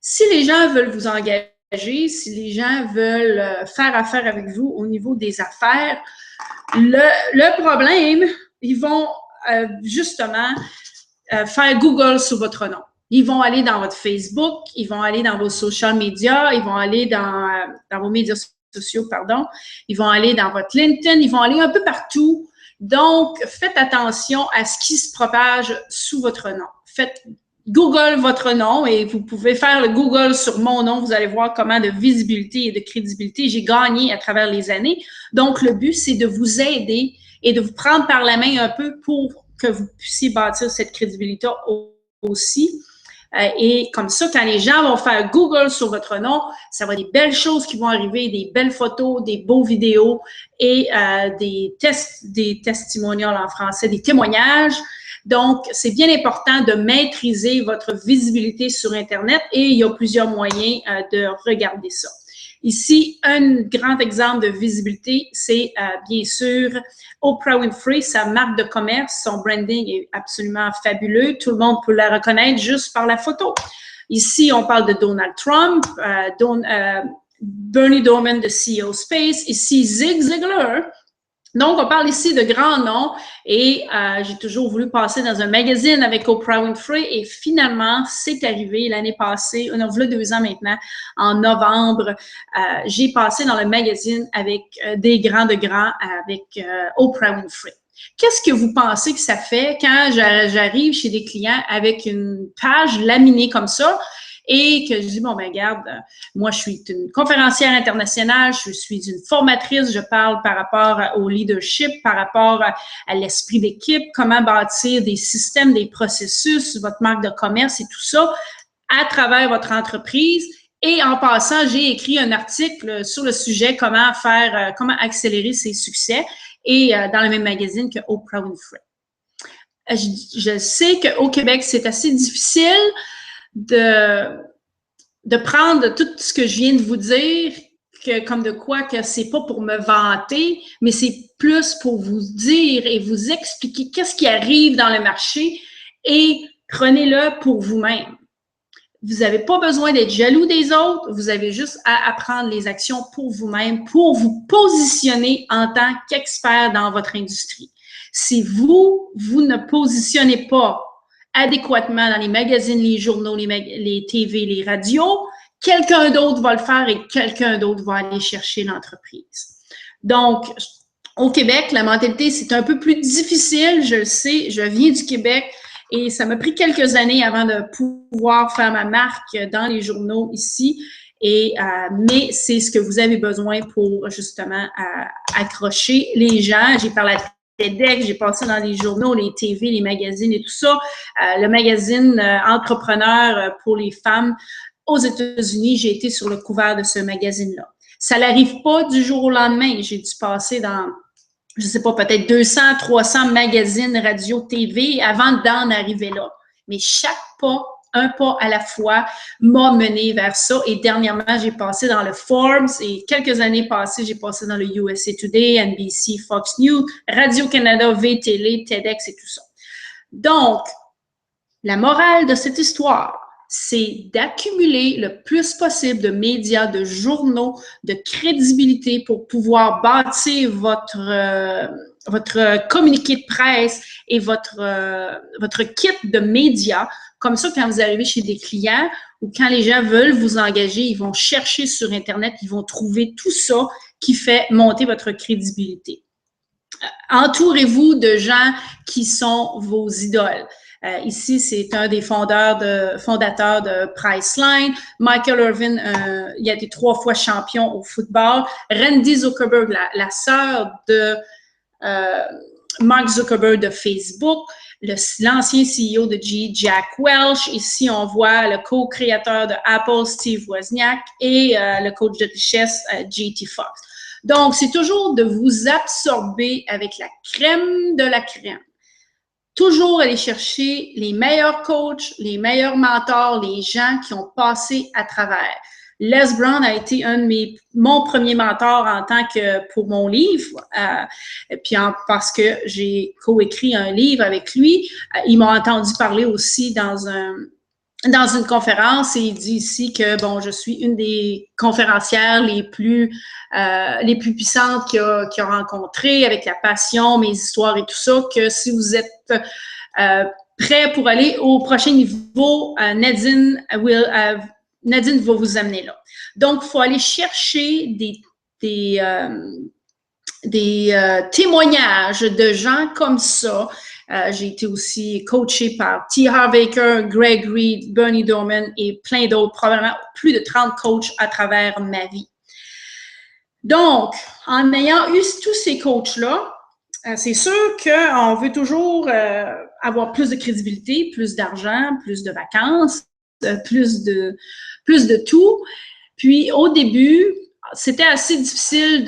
si les gens veulent vous engager, si les gens veulent faire affaire avec vous au niveau des affaires, le problème, ils vont justement faire Google sur votre nom. Ils vont aller dans votre Facebook, ils vont aller dans vos social media, ils vont aller dans vos médias sociaux, pardon, ils vont aller dans votre LinkedIn, ils vont aller un peu partout. Donc, faites attention à ce qui se propage sous votre nom. Faites Google votre nom et vous pouvez faire le Google sur mon nom. Vous allez voir comment de visibilité et de crédibilité j'ai gagné à travers les années. Donc, le but, c'est de vous aider et de vous prendre par la main un peu pour que vous puissiez bâtir cette crédibilité aussi. Et comme ça, quand les gens vont faire Google sur votre nom, ça va être des belles choses qui vont arriver, des belles photos, des beaux vidéos et des testimonials en français, des témoignages. Donc, c'est bien important de maîtriser votre visibilité sur Internet et il y a plusieurs moyens de regarder ça. Ici, un grand exemple de visibilité, c'est bien sûr Oprah Winfrey, sa marque de commerce, son branding est absolument fabuleux. Tout le monde peut la reconnaître juste par la photo. Ici, on parle de Donald Trump, Bernie Dohrmann de CEO Space, ici Zig Ziglar. Donc, on parle ici de grands noms et j'ai toujours voulu passer dans un magazine avec Oprah Winfrey et finalement, c'est arrivé l'année passée, il y a 2 ans maintenant, en novembre, j'ai passé dans le magazine avec des grands de grands avec Oprah Winfrey. Qu'est-ce que vous pensez que ça fait quand j'arrive chez des clients avec une page laminée comme ça? Et que je dis, bon, ben regarde, moi, je suis une conférencière internationale, je suis une formatrice, je parle par rapport au leadership, par rapport à l'esprit d'équipe, comment bâtir des systèmes, des processus, votre marque de commerce et tout ça à travers votre entreprise. Et en passant, j'ai écrit un article sur le sujet comment accélérer ses succès et dans le même magazine que Oprah Winfrey. Je sais qu'au Québec, c'est assez difficile de prendre tout ce que je viens de vous dire comme de quoi que c'est pas pour me vanter, mais c'est plus pour vous dire et vous expliquer qu'est-ce qui arrive dans le marché et prenez-le pour vous-même. Vous n'avez pas besoin d'être jaloux des autres, vous avez juste à apprendre les actions pour vous-même, pour vous positionner en tant qu'expert dans votre industrie. Si vous ne positionnez pas adéquatement dans les magazines, les journaux, les TV, les radios, quelqu'un d'autre va le faire et quelqu'un d'autre va aller chercher l'entreprise. Donc, au Québec, la mentalité, c'est un peu plus difficile, je le sais, je viens du Québec et ça m'a pris quelques années avant de pouvoir faire ma marque dans les journaux ici. Mais c'est ce que vous avez besoin pour justement accrocher les gens. J'ai parlé à TEDx, j'ai passé dans les journaux, les TV, les magazines et tout ça. Le magazine Entrepreneur pour les femmes aux États-Unis, j'ai été sur le couvert de ce magazine-là. Ça n'arrive pas du jour au lendemain. J'ai dû passer dans, je ne sais pas, peut-être 200, 300 magazines, radio, TV avant d'en arriver là. Mais chaque pas, un pas à la fois, m'a mené vers ça. Et dernièrement, j'ai passé dans le Forbes et quelques années passées, j'ai passé dans le USA Today, NBC, Fox News, Radio-Canada, VTL, TEDx et tout ça. Donc, la morale de cette histoire, c'est d'accumuler le plus possible de médias, de journaux, de crédibilité pour pouvoir bâtir votre communiqué de presse et votre kit de médias. Comme ça, quand vous arrivez chez des clients ou quand les gens veulent vous engager, ils vont chercher sur Internet, ils vont trouver tout ça qui fait monter votre crédibilité. Entourez-vous de gens qui sont vos idoles. Ici, c'est un des fondateurs de Priceline. Michael Irvin, il a été 3 fois champion au football. Randy Zuckerberg, la sœur de Mark Zuckerberg de Facebook. l'ancien CEO de GE, Jack Welch. Ici, on voit le co-créateur de Apple, Steve Wozniak, et le coach de richesse, J.T. Fox. Donc, c'est toujours de vous absorber avec la crème de la crème. Toujours aller chercher les meilleurs coachs, les meilleurs mentors, les gens qui ont passé à travers. Les Brown a été mon premier mentor en tant que pour mon livre, parce que j'ai coécrit un livre avec lui. Il m'a entendu parler aussi dans une conférence et il dit ici que bon, je suis une des conférencières les plus puissantes qu'il a rencontrées, avec la passion, mes histoires et tout ça, que si vous êtes prêt pour aller au prochain niveau, Nadine va vous amener là. Donc, il faut aller chercher des témoignages de gens comme ça. J'ai été aussi coachée par T. Harv Eker, Greg Reid, Bernie Dohrmann et plein d'autres, probablement plus de 30 coachs à travers ma vie. Donc, en ayant eu tous ces coachs-là, c'est sûr qu'on veut toujours avoir plus de crédibilité, plus d'argent, plus de vacances, plus de tout. Puis, au début, c'était assez difficile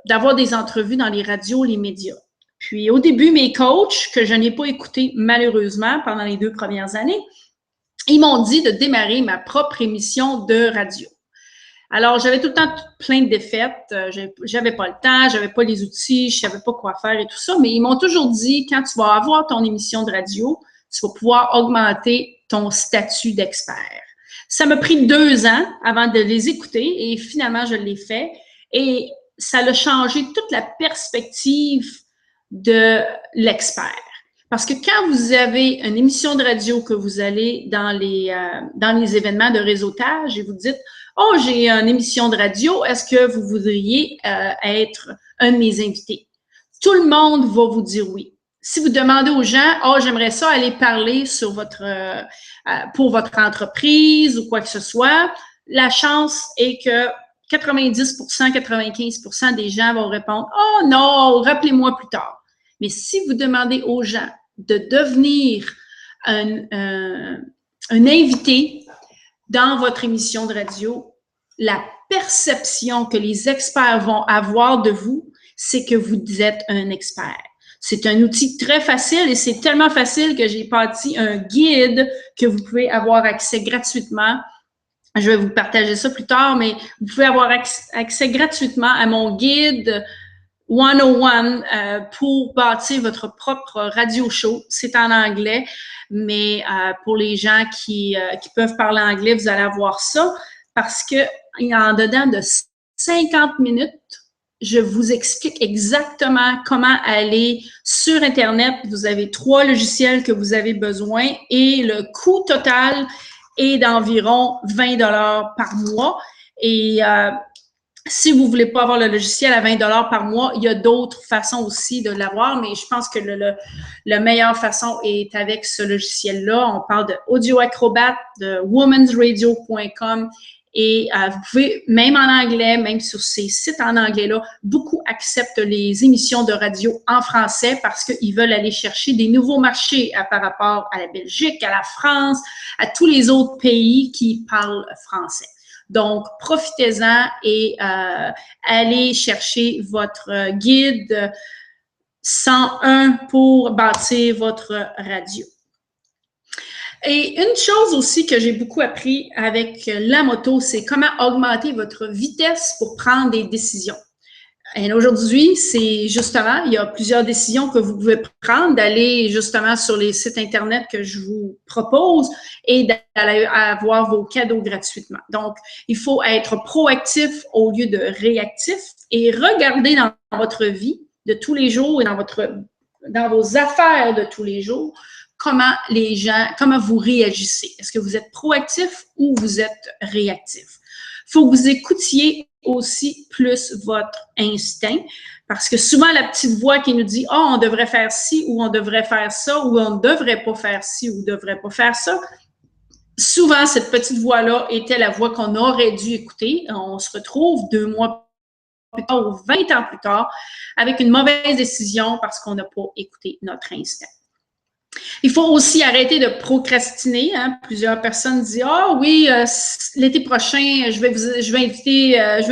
d'avoir des entrevues dans les radios, les médias. Puis, au début, mes coachs, que je n'ai pas écoutés malheureusement pendant les 2 premières années, ils m'ont dit de démarrer ma propre émission de radio. Alors, j'avais tout le temps plein de défaites. J'avais pas le temps, j'avais pas les outils, je savais pas quoi faire et tout ça. Mais ils m'ont toujours dit, quand tu vas avoir ton émission de radio, tu vas pouvoir augmenter ton statut d'expert. Ça m'a pris 2 ans avant de les écouter et finalement, je l'ai fait. Et ça a changé toute la perspective de l'expert. Parce que quand vous avez une émission de radio, que vous allez dans les événements de réseautage et vous dites « Oh, j'ai une émission de radio, est-ce que vous voudriez être un de mes invités? » Tout le monde va vous dire oui. Si vous demandez aux gens « Oh, j'aimerais ça aller parler sur pour votre entreprise ou quoi que ce soit », la chance est que 90%, 95% des gens vont répondre « Oh non, rappelez-moi plus tard ». Mais si vous demandez aux gens de devenir un invité dans votre émission de radio, la perception que les experts vont avoir de vous, c'est que vous êtes un expert. C'est un outil très facile et c'est tellement facile que j'ai bâti un guide que vous pouvez avoir accès gratuitement. Je vais vous partager ça plus tard, mais vous pouvez avoir accès gratuitement à mon guide 101 pour bâtir votre propre radio show. C'est en anglais, mais pour les gens qui peuvent parler anglais, vous allez avoir ça parce que en dedans de 50 minutes, je vous explique exactement comment aller sur Internet. Vous avez 3 logiciels que vous avez besoin et le coût total est d'environ 20 $ par mois. Et si vous voulez pas avoir le logiciel à 20 $ par mois, il y a d'autres façons aussi de l'avoir, mais je pense que la meilleure façon est avec ce logiciel-là. On parle de Audio Acrobat, de womansradio.com et vous pouvez, même en anglais, même sur ces sites en anglais-là, beaucoup acceptent les émissions de radio en français parce qu'ils veulent aller chercher des nouveaux marchés par rapport à la Belgique, à la France, à tous les autres pays qui parlent français. Donc, profitez-en et allez chercher votre guide 101 pour bâtir votre radio. Et une chose aussi que j'ai beaucoup appris avec la moto, c'est comment augmenter votre vitesse pour prendre des décisions. Et aujourd'hui, c'est justement, il y a plusieurs décisions que vous pouvez prendre, d'aller justement sur les sites Internet que je vous propose et d'aller avoir vos cadeaux gratuitement. Donc, il faut être proactif au lieu de réactif et regarder dans votre vie de tous les jours et dans vos affaires de tous les jours, comment vous réagissez. Est-ce que vous êtes proactif ou vous êtes réactif? Il faut que vous écoutiez aussi plus votre instinct parce que souvent la petite voix qui nous dit « Oh, on devrait faire ci ou on devrait faire ça ou on ne devrait pas faire ci ou on ne devrait pas faire ça », souvent cette petite voix-là était la voix qu'on aurait dû écouter. On se retrouve 2 mois plus tard ou 20 ans plus tard avec une mauvaise décision parce qu'on n'a pas écouté notre instinct. Il faut aussi arrêter de procrastiner. Hein. Plusieurs personnes disent « Ah oui, l'été prochain, je vais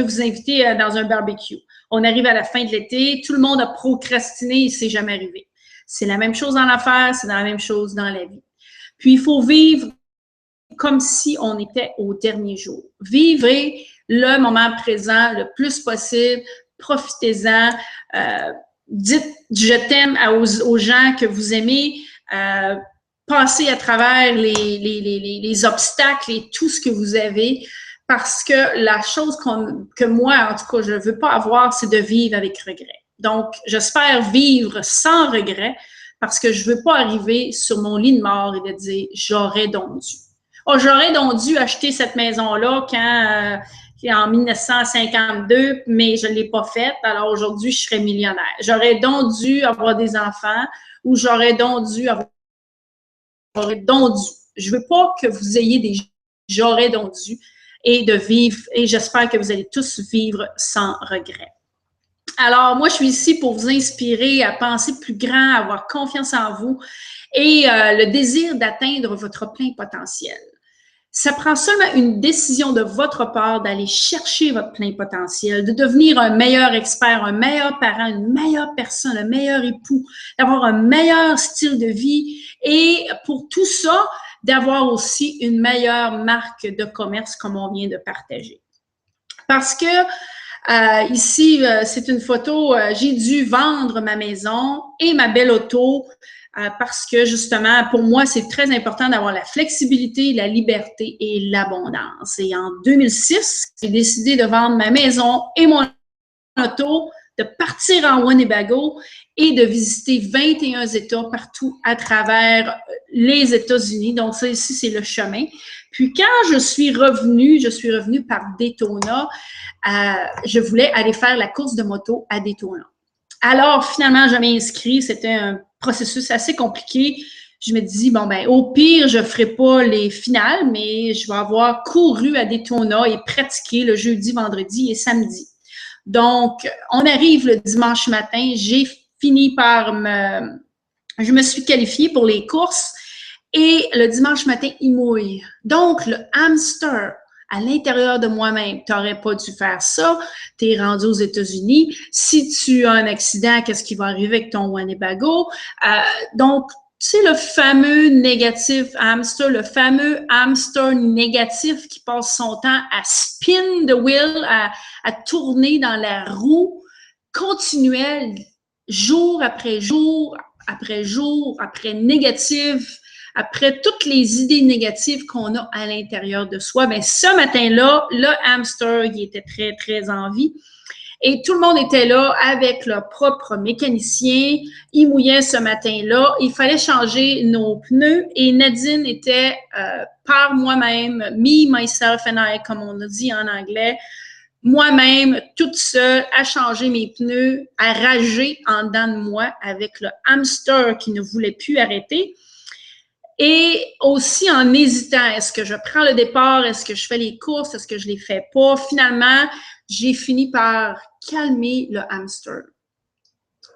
vous inviter dans un barbecue. » On arrive à la fin de l'été, tout le monde a procrastiné, il ne s'est jamais arrivé. C'est la même chose dans l'affaire, c'est la même chose dans la vie. Puis, il faut vivre comme si on était au dernier jour. Vivez le moment présent le plus possible, profitez-en, dites « je t'aime » aux gens que vous aimez, passez à travers les obstacles et tout ce que vous avez, parce que la chose que moi, en tout cas, je ne veux pas avoir, c'est de vivre avec regret. Donc, j'espère vivre sans regret, parce que je ne veux pas arriver sur mon lit de mort et de dire « j'aurais donc dû ». Oh, j'aurais donc dû acheter cette maison-là en 1952, mais je ne l'ai pas faite, alors aujourd'hui, je serais millionnaire. J'aurais donc dû avoir des enfants ou j'aurais donc dû avoir donc dû. Je veux pas que vous ayez des j'aurais donc dû et de vivre, et j'espère que vous allez tous vivre sans regret. Alors, moi, je suis ici pour vous inspirer à penser plus grand, à avoir confiance en vous et le désir d'atteindre votre plein potentiel. Ça prend seulement une décision de votre part d'aller chercher votre plein potentiel, de devenir un meilleur expert, un meilleur parent, une meilleure personne, un meilleur époux, d'avoir un meilleur style de vie et pour tout ça, d'avoir aussi une meilleure marque de commerce comme on vient de partager. Parce que ici, c'est une photo, j'ai dû vendre ma maison et ma belle auto parce que justement, pour moi, c'est très important d'avoir la flexibilité, la liberté et l'abondance. Et en 2006, j'ai décidé de vendre ma maison et mon auto, de partir en Winnebago et de visiter 21 États partout à travers les États-Unis. Donc, ça ici, c'est le chemin. Puis, quand je suis revenue par Daytona. Je voulais aller faire la course de moto à Daytona. Alors, finalement, je m'inscris. C'était un processus assez compliqué. Je me dis, bon, ben, au pire, je ne ferai pas les finales, mais je vais avoir couru à Daytona et pratiqué le jeudi, vendredi et samedi. Donc, on arrive le dimanche matin. J'ai fini je me suis qualifiée pour les courses et le dimanche matin, il mouille. Donc, le hamster à l'intérieur de moi-même, tu n'aurais pas dû faire ça, tu es rendu aux États-Unis. Si tu as un accident, qu'est-ce qui va arriver avec ton Winnebago? Donc, tu sais, le fameux négatif hamster, le fameux hamster négatif qui passe son temps à spin the wheel, à tourner dans la roue continuelle, jour après jour, après jour, après négatif, après toutes les idées négatives qu'on a à l'intérieur de soi. Bien, ce matin-là, le hamster, il était très, très en vie. Et tout le monde était là avec leur propre mécanicien. Il mouillait ce matin-là. Il fallait changer nos pneus. Et Nadine était par moi-même, me, myself and I, comme on a dit en anglais, moi-même, toute seule, à changer mes pneus, à rager en dedans de moi avec le hamster qui ne voulait plus arrêter. Et aussi en hésitant, est-ce que je prends le départ, est-ce que je fais les courses, est-ce que je les fais pas? Finalement, j'ai fini par calmer le hamster.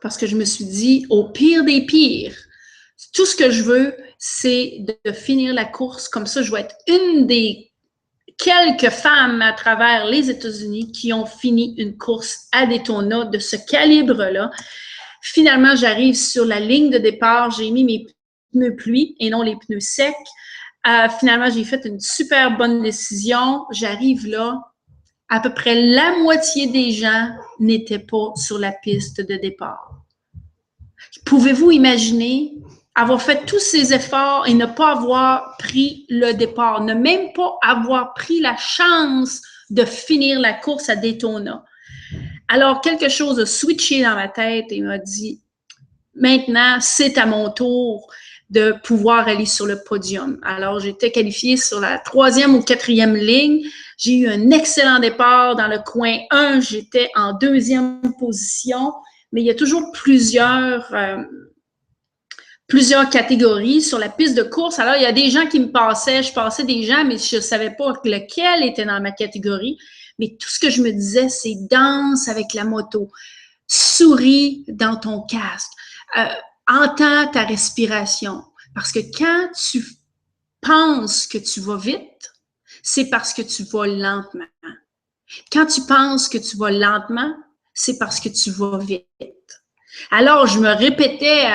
Parce que je me suis dit, au pire des pires, tout ce que je veux, c'est de finir la course. Comme ça, je vais être une des quelques femmes à travers les États-Unis qui ont fini une course à Daytona de ce calibre-là. Finalement, j'arrive sur la ligne de départ, j'ai mis mes pneus pluie et non les pneus secs. Finalement, j'ai fait une super bonne décision. J'arrive là, à peu près la moitié des gens n'étaient pas sur la piste de départ. Pouvez-vous imaginer avoir fait tous ces efforts et ne pas avoir pris le départ, ne même pas avoir pris la chance de finir la course à Daytona? Alors, quelque chose a switché dans ma tête et m'a dit, maintenant, c'est à mon tour de pouvoir aller sur le podium. Alors, j'étais qualifiée sur la 3e ou 4e ligne. J'ai eu un excellent départ dans le coin 1. J'étais en 2e position, mais il y a toujours plusieurs catégories sur la piste de course. Alors, il y a des gens qui me passaient, je passais des gens, mais je ne savais pas lequel était dans ma catégorie. Mais tout ce que je me disais, c'est danse avec la moto, souris dans ton casque, entends ta respiration, Parce que quand tu penses que tu vas vite, c'est parce que tu vas lentement. Quand tu penses que tu vas lentement, c'est parce que tu vas vite. Alors, je me répétais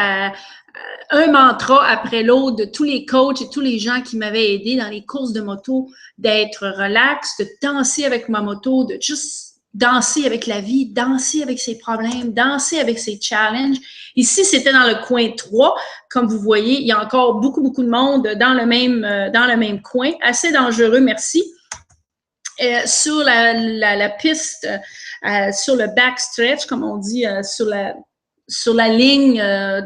un mantra après l'autre de tous les coachs et tous les gens qui m'avaient aidé dans les courses de moto, d'être relax, de danser avec ma moto, de juste danser avec la vie, danser avec ses problèmes, danser avec ses challenges. Ici, c'était dans le coin 3. Comme vous voyez, il y a encore beaucoup de monde dans le même coin. Assez dangereux, merci. Sur la piste, sur le backstretch, comme on dit, sur la ligne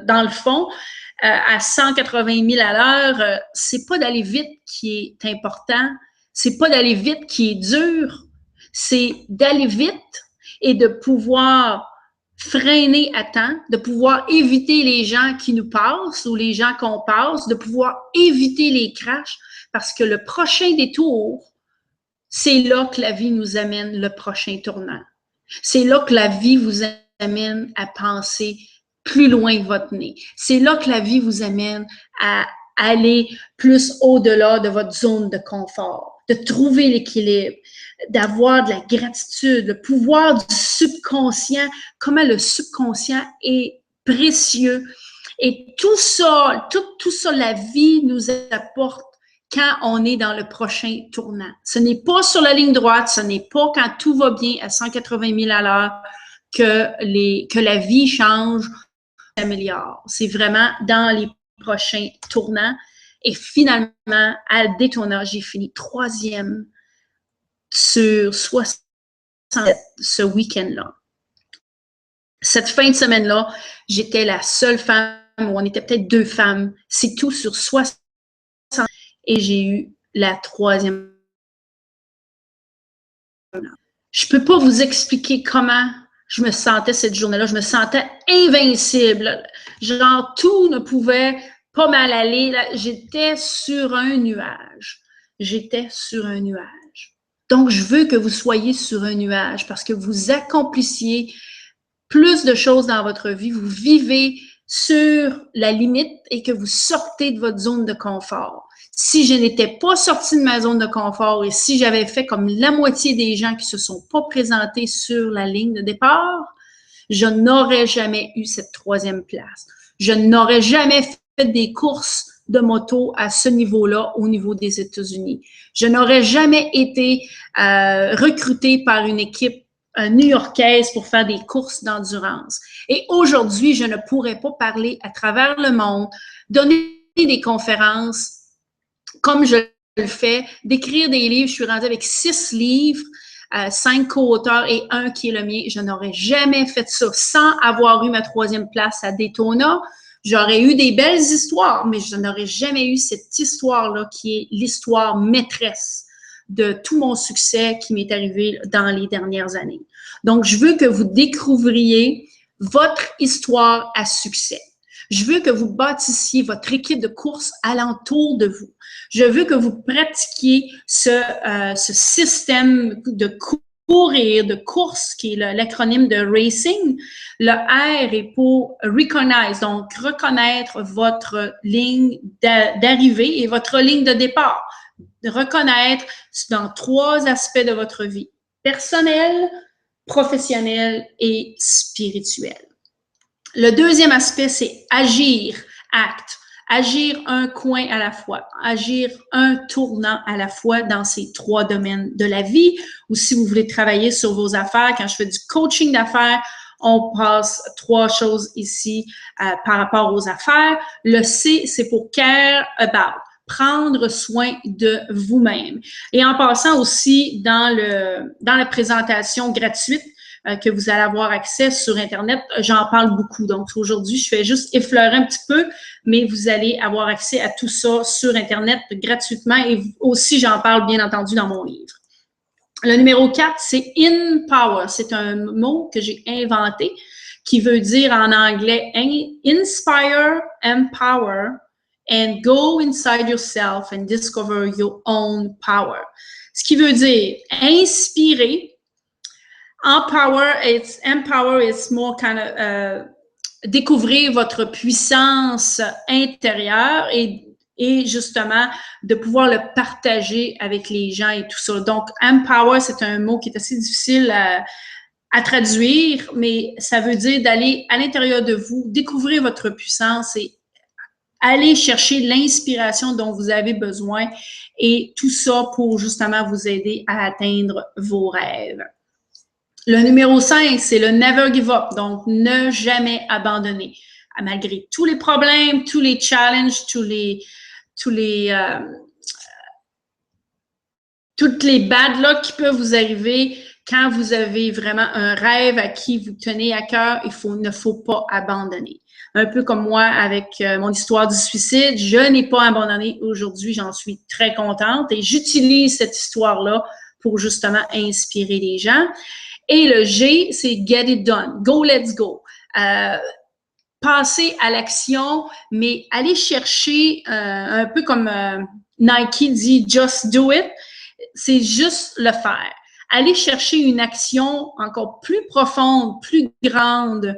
dans le fond, à 180 000 à l'heure, c'est pas d'aller vite qui est important, c'est pas d'aller vite qui est dur, c'est d'aller vite et de pouvoir freiner à temps, de pouvoir éviter les gens qui nous passent ou les gens qu'on passe, de pouvoir éviter les crashs, parce que le prochain détour, c'est là que la vie nous amène le prochain tournant. C'est là que la vie vous amène à penser plus loin que votre nez. C'est là que la vie vous amène à aller plus au-delà de votre zone de confort, de trouver l'équilibre, d'avoir de la gratitude, le pouvoir du subconscient, comment le subconscient est précieux. Et tout ça, la vie nous apporte quand on est dans le prochain tournant. Ce n'est pas sur la ligne droite, ce n'est pas quand tout va bien à 180 000 à l'heure que la vie change, s'améliore. C'est vraiment dans les prochains tournants. Et finalement, à Daytona, j'ai fini 3e sur 67 ce week-end-là. Cette fin de semaine-là, j'étais la seule femme, ou on était peut-être 2 femmes, c'est tout sur 60. Et j'ai eu la 3e. Je peux pas vous expliquer comment je me sentais cette journée-là. Je me sentais invincible. Genre, tout ne pouvait pas mal aller. J'étais sur un nuage. J'étais sur un nuage. Donc, je veux que vous soyez sur un nuage parce que vous accomplissiez plus de choses dans votre vie. Vous vivez sur la limite et que vous sortez de votre zone de confort. Si je n'étais pas sortie de ma zone de confort et si j'avais fait comme la moitié des gens qui se sont pas présentés sur la ligne de départ, je n'aurais jamais eu cette 3e place. Je n'aurais jamais fait des courses de moto à ce niveau-là, au niveau des États-Unis. Je n'aurais jamais été recrutée par une équipe new-yorkaise pour faire des courses d'endurance. Et aujourd'hui, je ne pourrais pas parler à travers le monde, donner des conférences comme je le fais, d'écrire des livres. Je suis rendue avec 6 livres, 5 co-auteurs et 1 qui est le mien. Je n'aurais jamais fait ça sans avoir eu ma 3e place à Daytona. J'aurais eu des belles histoires, mais je n'aurais jamais eu cette histoire-là qui est l'histoire maîtresse de tout mon succès qui m'est arrivé dans les dernières années. Donc, je veux que vous découvriez votre histoire à succès. Je veux que vous bâtissiez votre équipe de course alentour de vous. Je veux que vous pratiquiez ce système de courir, de course, qui est l'acronyme de racing. Le R est pour recognize, donc reconnaître votre ligne d'arrivée et votre ligne de départ. Reconnaître dans 3 aspects de votre vie: personnel, professionnel et spirituel. Le 2e aspect, c'est agir, act. Agir un coin à la fois, agir un tournant à la fois dans ces 3 domaines de la vie. Ou si vous voulez travailler sur vos affaires, quand je fais du coaching d'affaires, on passe 3 choses ici par rapport aux affaires. Le C, c'est pour care about, prendre soin de vous-même. Et en passant aussi dans la présentation gratuite, que vous allez avoir accès sur Internet, j'en parle beaucoup. Donc, aujourd'hui, je fais juste effleurer un petit peu, mais vous allez avoir accès à tout ça sur Internet gratuitement et aussi, j'en parle bien entendu dans mon livre. Le numéro 4, c'est in power. C'est un mot que j'ai inventé qui veut dire en anglais inspire, empower, and go inside yourself and discover your own power. Ce qui veut dire inspirer. Empower, it's more kind of découvrir votre puissance intérieure et justement de pouvoir le partager avec les gens et tout ça. Donc, empower, c'est un mot qui est assez difficile à traduire, mais ça veut dire d'aller à l'intérieur de vous, découvrir votre puissance et aller chercher l'inspiration dont vous avez besoin et tout ça pour justement vous aider à atteindre vos rêves. Le numéro 5, c'est le never give up, donc ne jamais abandonner. Malgré tous les problèmes, tous les challenges, toutes les bad luck qui peuvent vous arriver, quand vous avez vraiment un rêve à qui vous tenez à cœur, ne faut pas abandonner. Un peu comme moi avec mon histoire du suicide, je n'ai pas abandonné aujourd'hui, j'en suis très contente et j'utilise cette histoire-là pour justement inspirer les gens. Et le G, c'est get it done. Go, let's go. Passer à l'action, mais aller chercher, un peu comme Nike dit, just do it, c'est juste le faire. Aller chercher une action encore plus profonde, plus grande,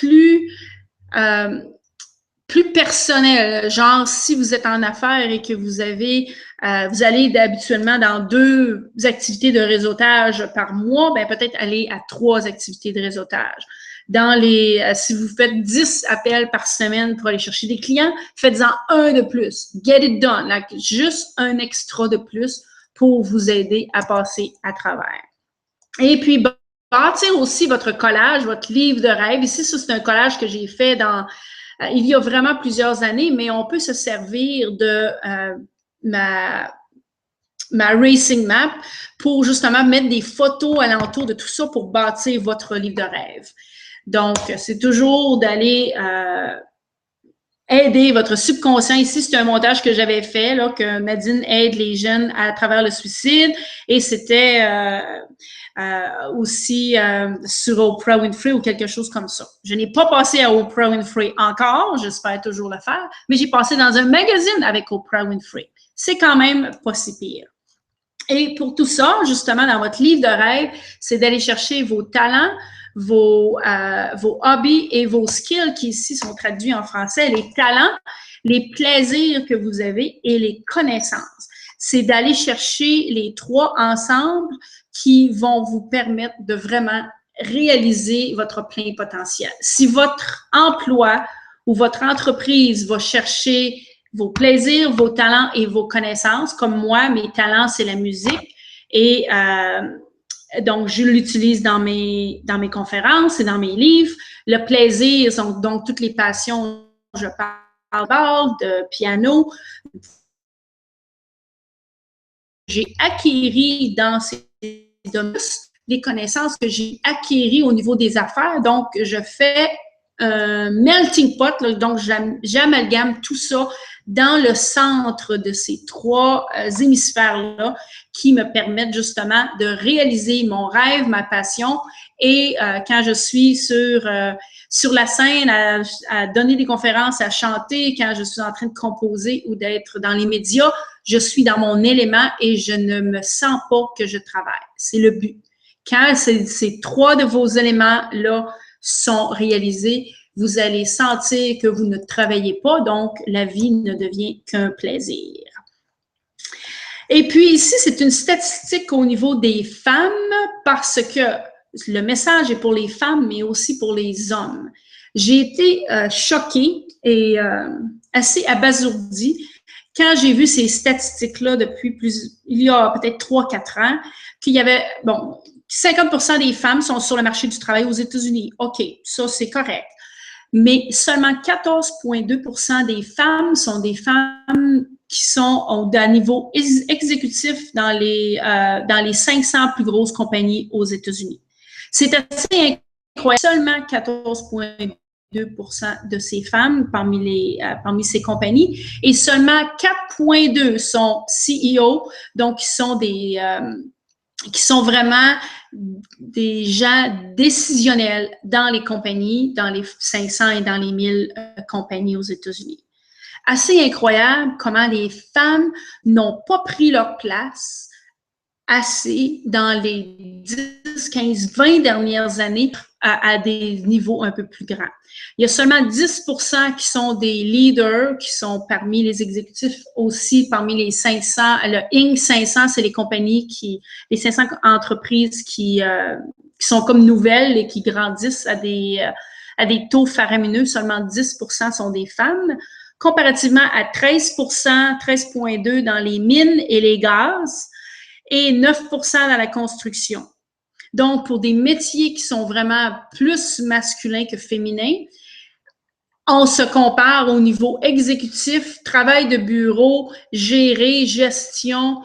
plus personnelle. Genre, si vous êtes en affaires et que vous allez habituellement dans 2 activités de réseautage par mois, ben peut-être aller à 3 activités de réseautage. Si vous faites 10 appels par semaine pour aller chercher des clients, faites-en un de plus. Get it done. Like, juste un extra de plus pour vous aider à passer à travers. Et puis, bâtir aussi votre collage, votre livre de rêve. Ici, ça, c'est un collage que j'ai fait il y a vraiment plusieurs années, mais on peut se servir de ma racing map pour justement mettre des photos alentour de tout ça pour bâtir votre livre de rêve. Donc, c'est toujours d'aller aider votre subconscient. Ici, c'est un montage que j'avais fait, là, que Nadine aide les jeunes à travers le suicide. Et c'était aussi sur Oprah Winfrey ou quelque chose comme ça. Je n'ai pas passé à Oprah Winfrey encore, j'espère toujours le faire, mais j'ai passé dans un magazine avec Oprah Winfrey. C'est quand même pas si pire. Et pour tout ça, justement, dans votre livre de rêve, c'est d'aller chercher vos talents, vos hobbies et vos skills qui ici sont traduits en français, les talents, les plaisirs que vous avez et les connaissances. C'est d'aller chercher les 3 ensemble qui vont vous permettre de vraiment réaliser votre plein potentiel. Si votre emploi ou votre entreprise va chercher vos plaisirs, vos talents et vos connaissances, comme moi, mes talents, c'est la musique et donc, je l'utilise dans mes conférences et dans mes livres. Le plaisir, donc toutes les passions, je parle de piano. J'ai acquis dans ces domaines les connaissances que j'ai acquis au niveau des affaires. Donc, je fais un melting pot, là, donc j'amalgame tout ça dans le centre de ces 3 hémisphères-là qui me permettent justement de réaliser mon rêve, ma passion. Et quand je suis sur la scène à donner des conférences, à chanter, quand je suis en train de composer ou d'être dans les médias, je suis dans mon élément et je ne me sens pas que je travaille. C'est le but. Quand ces 3 de vos éléments-là sont réalisés, vous allez sentir que vous ne travaillez pas, donc la vie ne devient qu'un plaisir. Et puis ici, c'est une statistique au niveau des femmes parce que le message est pour les femmes, mais aussi pour les hommes. J'ai été choquée et assez abasourdie quand j'ai vu ces statistiques-là il y a peut-être 3-4 ans, qu'il y avait, 50% des femmes sont sur le marché du travail aux États-Unis. OK, ça, c'est correct. Mais seulement 14,2% des femmes sont des femmes qui sont à niveau exécutif dans les 500 plus grosses compagnies aux États-Unis. C'est assez incroyable. Seulement 14,2% de ces femmes parmi ces compagnies et seulement 4,2 sont CEO, donc qui sont vraiment des gens décisionnels dans les compagnies, dans les 500 et dans les 1000 compagnies aux États-Unis. Assez incroyable comment les femmes n'ont pas pris leur place assez dans les 10 10, 15, 20 dernières années à des niveaux un peu plus grands. Il y a seulement 10% qui sont des leaders, qui sont parmi les exécutifs aussi, parmi les 500. Le Inc. 500, c'est les compagnies les 500 entreprises qui sont comme nouvelles et qui grandissent à des taux faramineux. Seulement 10% sont des femmes, comparativement à 13%, 13,2% dans les mines et les gaz et 9% dans la construction. Donc, pour des métiers qui sont vraiment plus masculins que féminins, on se compare au niveau exécutif, travail de bureau, gérer, gestion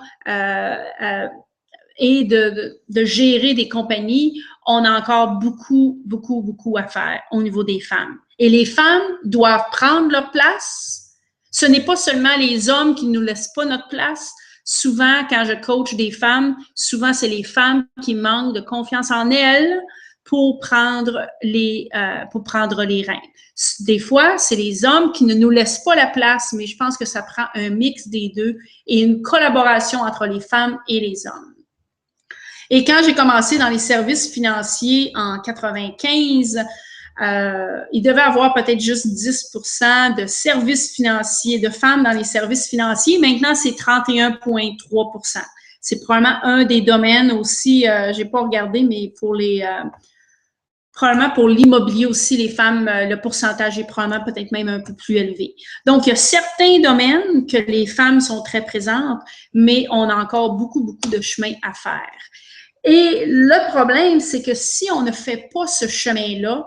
et de gérer des compagnies. On a encore beaucoup, beaucoup, beaucoup à faire au niveau des femmes. Et les femmes doivent prendre leur place. Ce n'est pas seulement les hommes qui ne nous laissent pas notre place. Souvent, quand je coach des femmes, souvent, c'est les femmes qui manquent de confiance en elles pour prendre les rênes. Des fois, c'est les hommes qui ne nous laissent pas la place, mais je pense que ça prend un mix des deux et une collaboration entre les femmes et les hommes. Et quand j'ai commencé dans les services financiers en 95, il devait avoir peut-être juste 10% de services financiers, de femmes dans les services financiers. Maintenant, c'est 31,3%. C'est probablement un des domaines aussi, j'ai pas regardé, mais probablement pour l'immobilier aussi, les femmes, le pourcentage est probablement peut-être même un peu plus élevé. Donc, il y a certains domaines que les femmes sont très présentes, mais on a encore beaucoup, beaucoup de chemin à faire. Et le problème, c'est que si on ne fait pas ce chemin-là,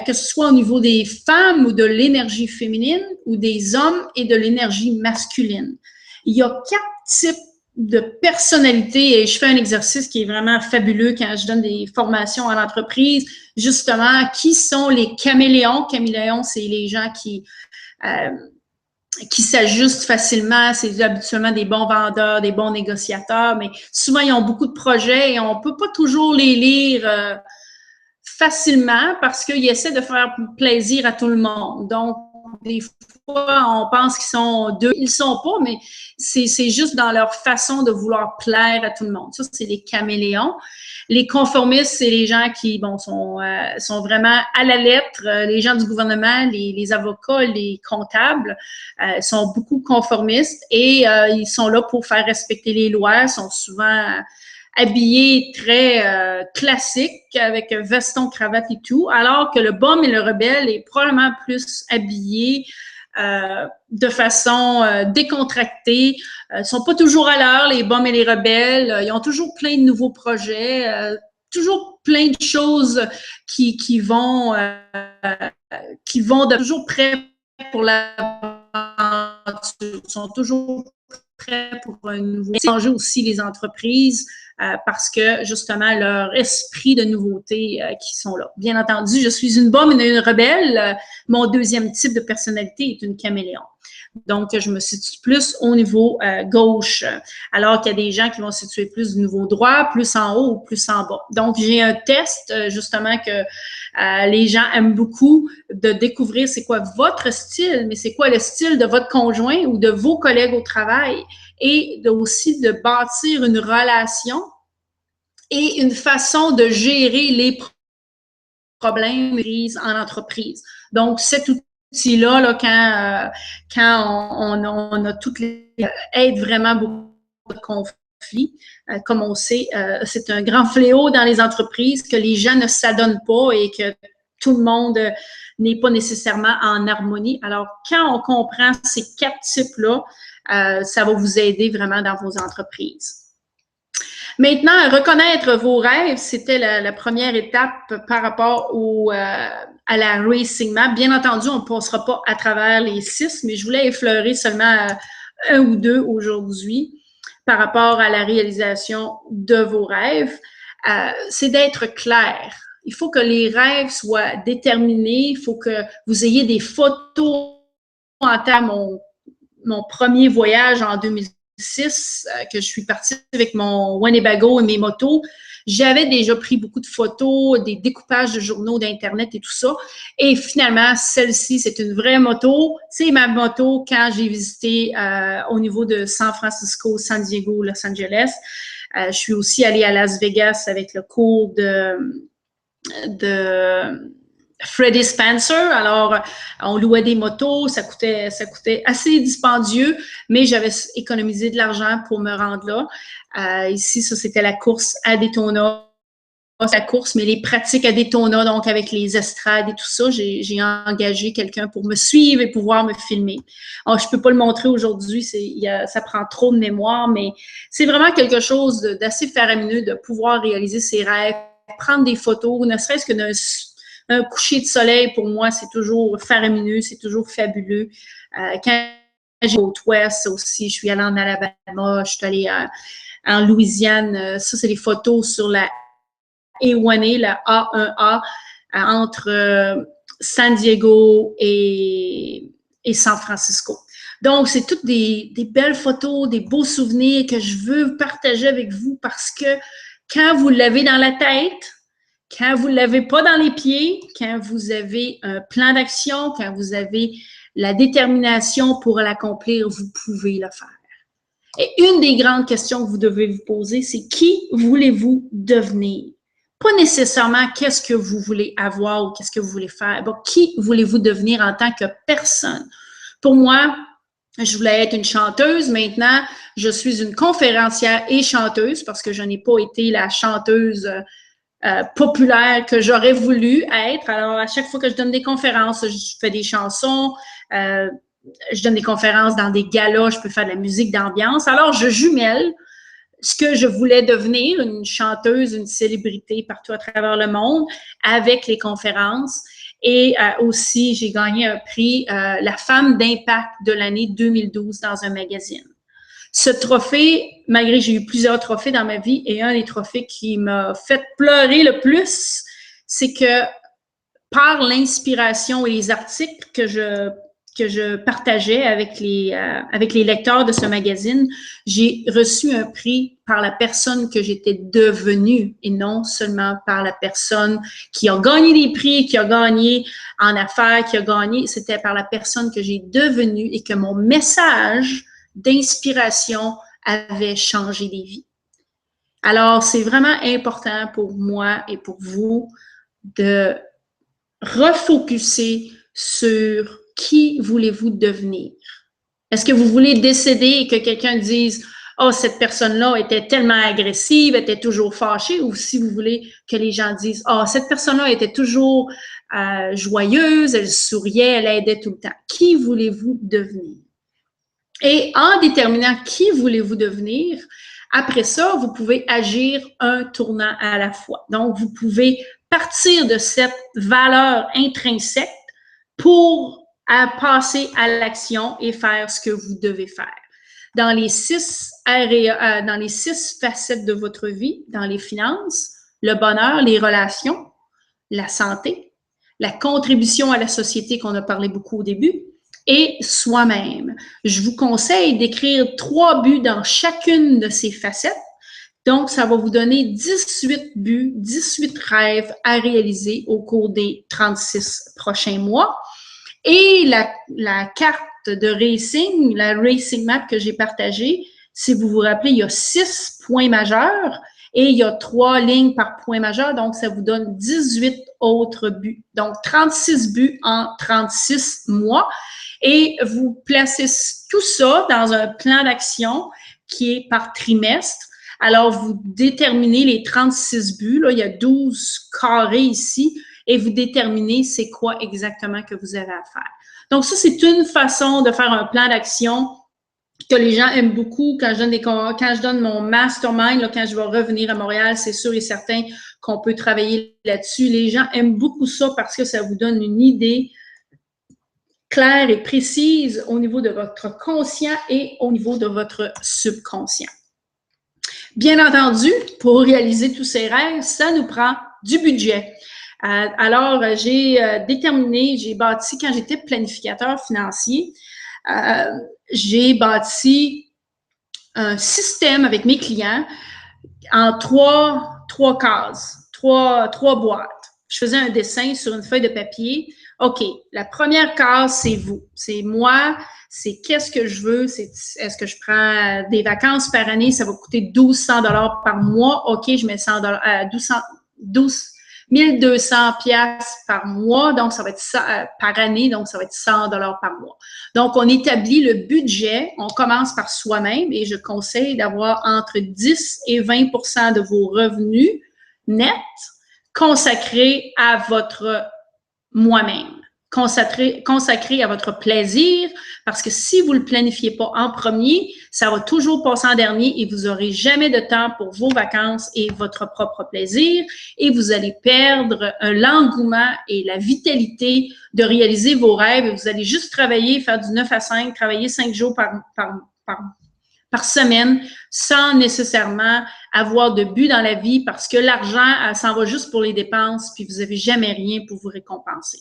que ce soit au niveau des femmes ou de l'énergie féminine ou des hommes et de l'énergie masculine, il y a 4 types de personnalités et je fais un exercice qui est vraiment fabuleux quand je donne des formations à l'entreprise. Justement, qui sont les caméléons? Caméléons, c'est les gens qui s'ajustent facilement. C'est habituellement des bons vendeurs, des bons négociateurs, mais souvent, ils ont beaucoup de projets et on peut pas toujours les lire facilement parce qu'ils essaient de faire plaisir à tout le monde. Donc, des fois, on pense qu'ils sont deux. Ils sont pas, mais c'est juste dans leur façon de vouloir plaire à tout le monde. Ça, c'est les caméléons. Les conformistes, c'est les gens qui sont vraiment à la lettre. Les gens du gouvernement, les avocats, les comptables sont beaucoup conformistes et ils sont là pour faire respecter les lois, sont souvent habillés très classique avec veston, cravate et tout, alors que le bum et le rebelle est probablement plus habillé de façon décontractée. Ils sont pas toujours à l'heure, les bums et les rebelles. Ils ont toujours plein de nouveaux projets, toujours plein de choses qui vont toujours prêts pour l'aventure. Ils sont toujours prêts pour un nouveau changer aussi les entreprises. Parce que, justement, leur esprit de nouveauté qui sont là. Bien entendu, je suis une bonne et une rebelle. Mon deuxième type de personnalité est une caméléon. Donc, je me situe plus au niveau gauche, alors qu'il y a des gens qui vont se situer plus au niveau droit, plus en haut ou plus en bas. Donc, j'ai un test, justement, que les gens aiment beaucoup de découvrir c'est quoi votre style, mais c'est quoi le style de votre conjoint ou de vos collègues au travail et aussi de bâtir une relation et une façon de gérer les problèmes en entreprise. Donc, cet outil-là, quand on a toutes les aide vraiment beaucoup de conflits. Comme on sait, c'est un grand fléau dans les entreprises que les gens ne s'adonnent pas et que tout le monde n'est pas nécessairement en harmonie. Alors, quand on comprend ces 4 types-là, ça va vous aider vraiment dans vos entreprises. Maintenant, reconnaître vos rêves, c'était la première étape par rapport à la Racing Map. Bien entendu, on ne passera pas à travers les 6, mais je voulais effleurer seulement 1 ou 2 aujourd'hui par rapport à la réalisation de vos rêves. C'est d'être clair. Il faut que les rêves soient déterminés. Il faut que vous ayez des photos en termes mon premier voyage en 2006, que je suis partie avec mon Winnebago et mes motos. J'avais déjà pris beaucoup de photos, des découpages de journaux d'Internet et tout ça. Et finalement, celle-ci, c'est une vraie moto. C'est ma moto quand j'ai visité au niveau de San Francisco, San Diego, Los Angeles. Je suis aussi allée à Las Vegas avec le cours de Freddie Spencer. Alors, on louait des motos, ça coûtait assez dispendieux, mais j'avais économisé de l'argent pour me rendre là. Ici, ça, c'était la course à Daytona. Pas la course, mais les pratiques à Daytona, donc avec les estrades et tout ça, j'ai engagé quelqu'un pour me suivre et pouvoir me filmer. Alors, je peux pas le montrer aujourd'hui, ça prend trop de mémoire, mais c'est vraiment quelque chose d'assez faramineux de pouvoir réaliser ses rêves, prendre des photos, ne serait-ce que d'un coucher de soleil, pour moi, c'est toujours faramineux, c'est toujours fabuleux. Quand j'ai au Ouest aussi, je suis allée en Alabama, je suis allée en Louisiane, ça, c'est des photos sur la A1A, la A1A, entre San Diego et San Francisco. Donc, c'est toutes des belles photos, des beaux souvenirs que je veux partager avec vous parce que quand vous l'avez dans la tête, quand vous ne l'avez pas dans les pieds, quand vous avez un plan d'action, quand vous avez la détermination pour l'accomplir, vous pouvez le faire. Et une des grandes questions que vous devez vous poser, c'est qui voulez-vous devenir? Pas nécessairement qu'est-ce que vous voulez avoir ou qu'est-ce que vous voulez faire. Bon, qui voulez-vous devenir en tant que personne? Pour moi, je voulais être une chanteuse. Maintenant, je suis une conférencière et chanteuse parce que je n'ai pas été la chanteuse populaire que j'aurais voulu être. Alors, à chaque fois que je donne des conférences, je fais des chansons, je donne des conférences dans des galas, je peux faire de la musique d'ambiance. Alors, je jumelle ce que je voulais devenir, une chanteuse, une célébrité partout à travers le monde, avec les conférences. Et aussi, j'ai gagné un prix, la femme d'impact de l'année 2012 dans un magazine. Ce trophée, malgré que j'ai eu plusieurs trophées dans ma vie, et un des trophées qui m'a fait pleurer le plus, c'est que par l'inspiration et les articles que je partageais avec les lecteurs de ce magazine, j'ai reçu un prix par la personne que j'étais devenue et non seulement par la personne qui a gagné des prix, qui a gagné en affaires, qui a gagné. C'était par la personne que j'ai devenue et que mon message d'inspiration avait changé des vies. Alors, c'est vraiment important pour moi et pour vous de refocuser sur qui voulez-vous devenir. Est-ce que vous voulez décéder et que quelqu'un dise « Oh, cette personne-là était tellement agressive, était toujours fâchée » ou si vous voulez que les gens disent « Oh, cette personne-là était toujours joyeuse, elle souriait, elle aidait tout le temps. » Qui voulez-vous devenir? Et en déterminant qui voulez-vous devenir, après ça, vous pouvez agir un tournant à la fois. Donc, vous pouvez partir de cette valeur intrinsèque pour passer à l'action et faire ce que vous devez faire. Dans les 6 facettes de votre vie, dans les finances, le bonheur, les relations, la santé, la contribution à la société qu'on a parlé beaucoup au début, et soi-même. Je vous conseille d'écrire 3 buts dans chacune de ces facettes. Donc, ça va vous donner 18 buts, 18 rêves à réaliser au cours des 36 prochains mois. Et la carte de racing, la racing map que j'ai partagée, si vous vous rappelez, il y a 6 points majeurs et il y a 3 lignes par point majeur. Donc, ça vous donne 18 autres buts. Donc, 36 buts en 36 mois. Et vous placez tout ça dans un plan d'action qui est par trimestre. Alors, vous déterminez les 36 buts. Là, il y a 12 carrés ici. Et vous déterminez c'est quoi exactement que vous avez à faire. Donc, ça, c'est une façon de faire un plan d'action que les gens aiment beaucoup. Quand je donne mon mastermind, là, quand je vais revenir à Montréal, c'est sûr et certain qu'on peut travailler là-dessus. Les gens aiment beaucoup ça parce que ça vous donne une idée claire et précise au niveau de votre conscient et au niveau de votre subconscient. Bien entendu, pour réaliser tous ces rêves, ça nous prend du budget. Alors, j'ai déterminé, j'ai bâti, quand j'étais planificateur financier, j'ai bâti un système avec mes clients en trois cases, trois boîtes. Je faisais un dessin sur une feuille de papier OK, la première case, c'est vous. C'est moi, c'est qu'est-ce que je veux, est-ce que je prends des vacances par année, ça va coûter 1200 $ par mois. OK, je mets 100 1200 pièces par mois, donc ça va être par année, donc ça va être 100 $ par mois. Donc, on établit le budget, on commence par soi-même et je conseille d'avoir entre 10 et 20 % de vos revenus nets consacrés à votre moi-même. Consacré à votre plaisir, parce que si vous ne le planifiez pas en premier, ça va toujours passer en dernier et vous n'aurez jamais de temps pour vos vacances et votre propre plaisir et vous allez perdre l'engouement et la vitalité de réaliser vos rêves et vous allez juste travailler, faire du 9 à 5, travailler 5 jours par semaine sans nécessairement avoir de but dans la vie parce que l'argent, s'en va juste pour les dépenses puis vous n'avez jamais rien pour vous récompenser.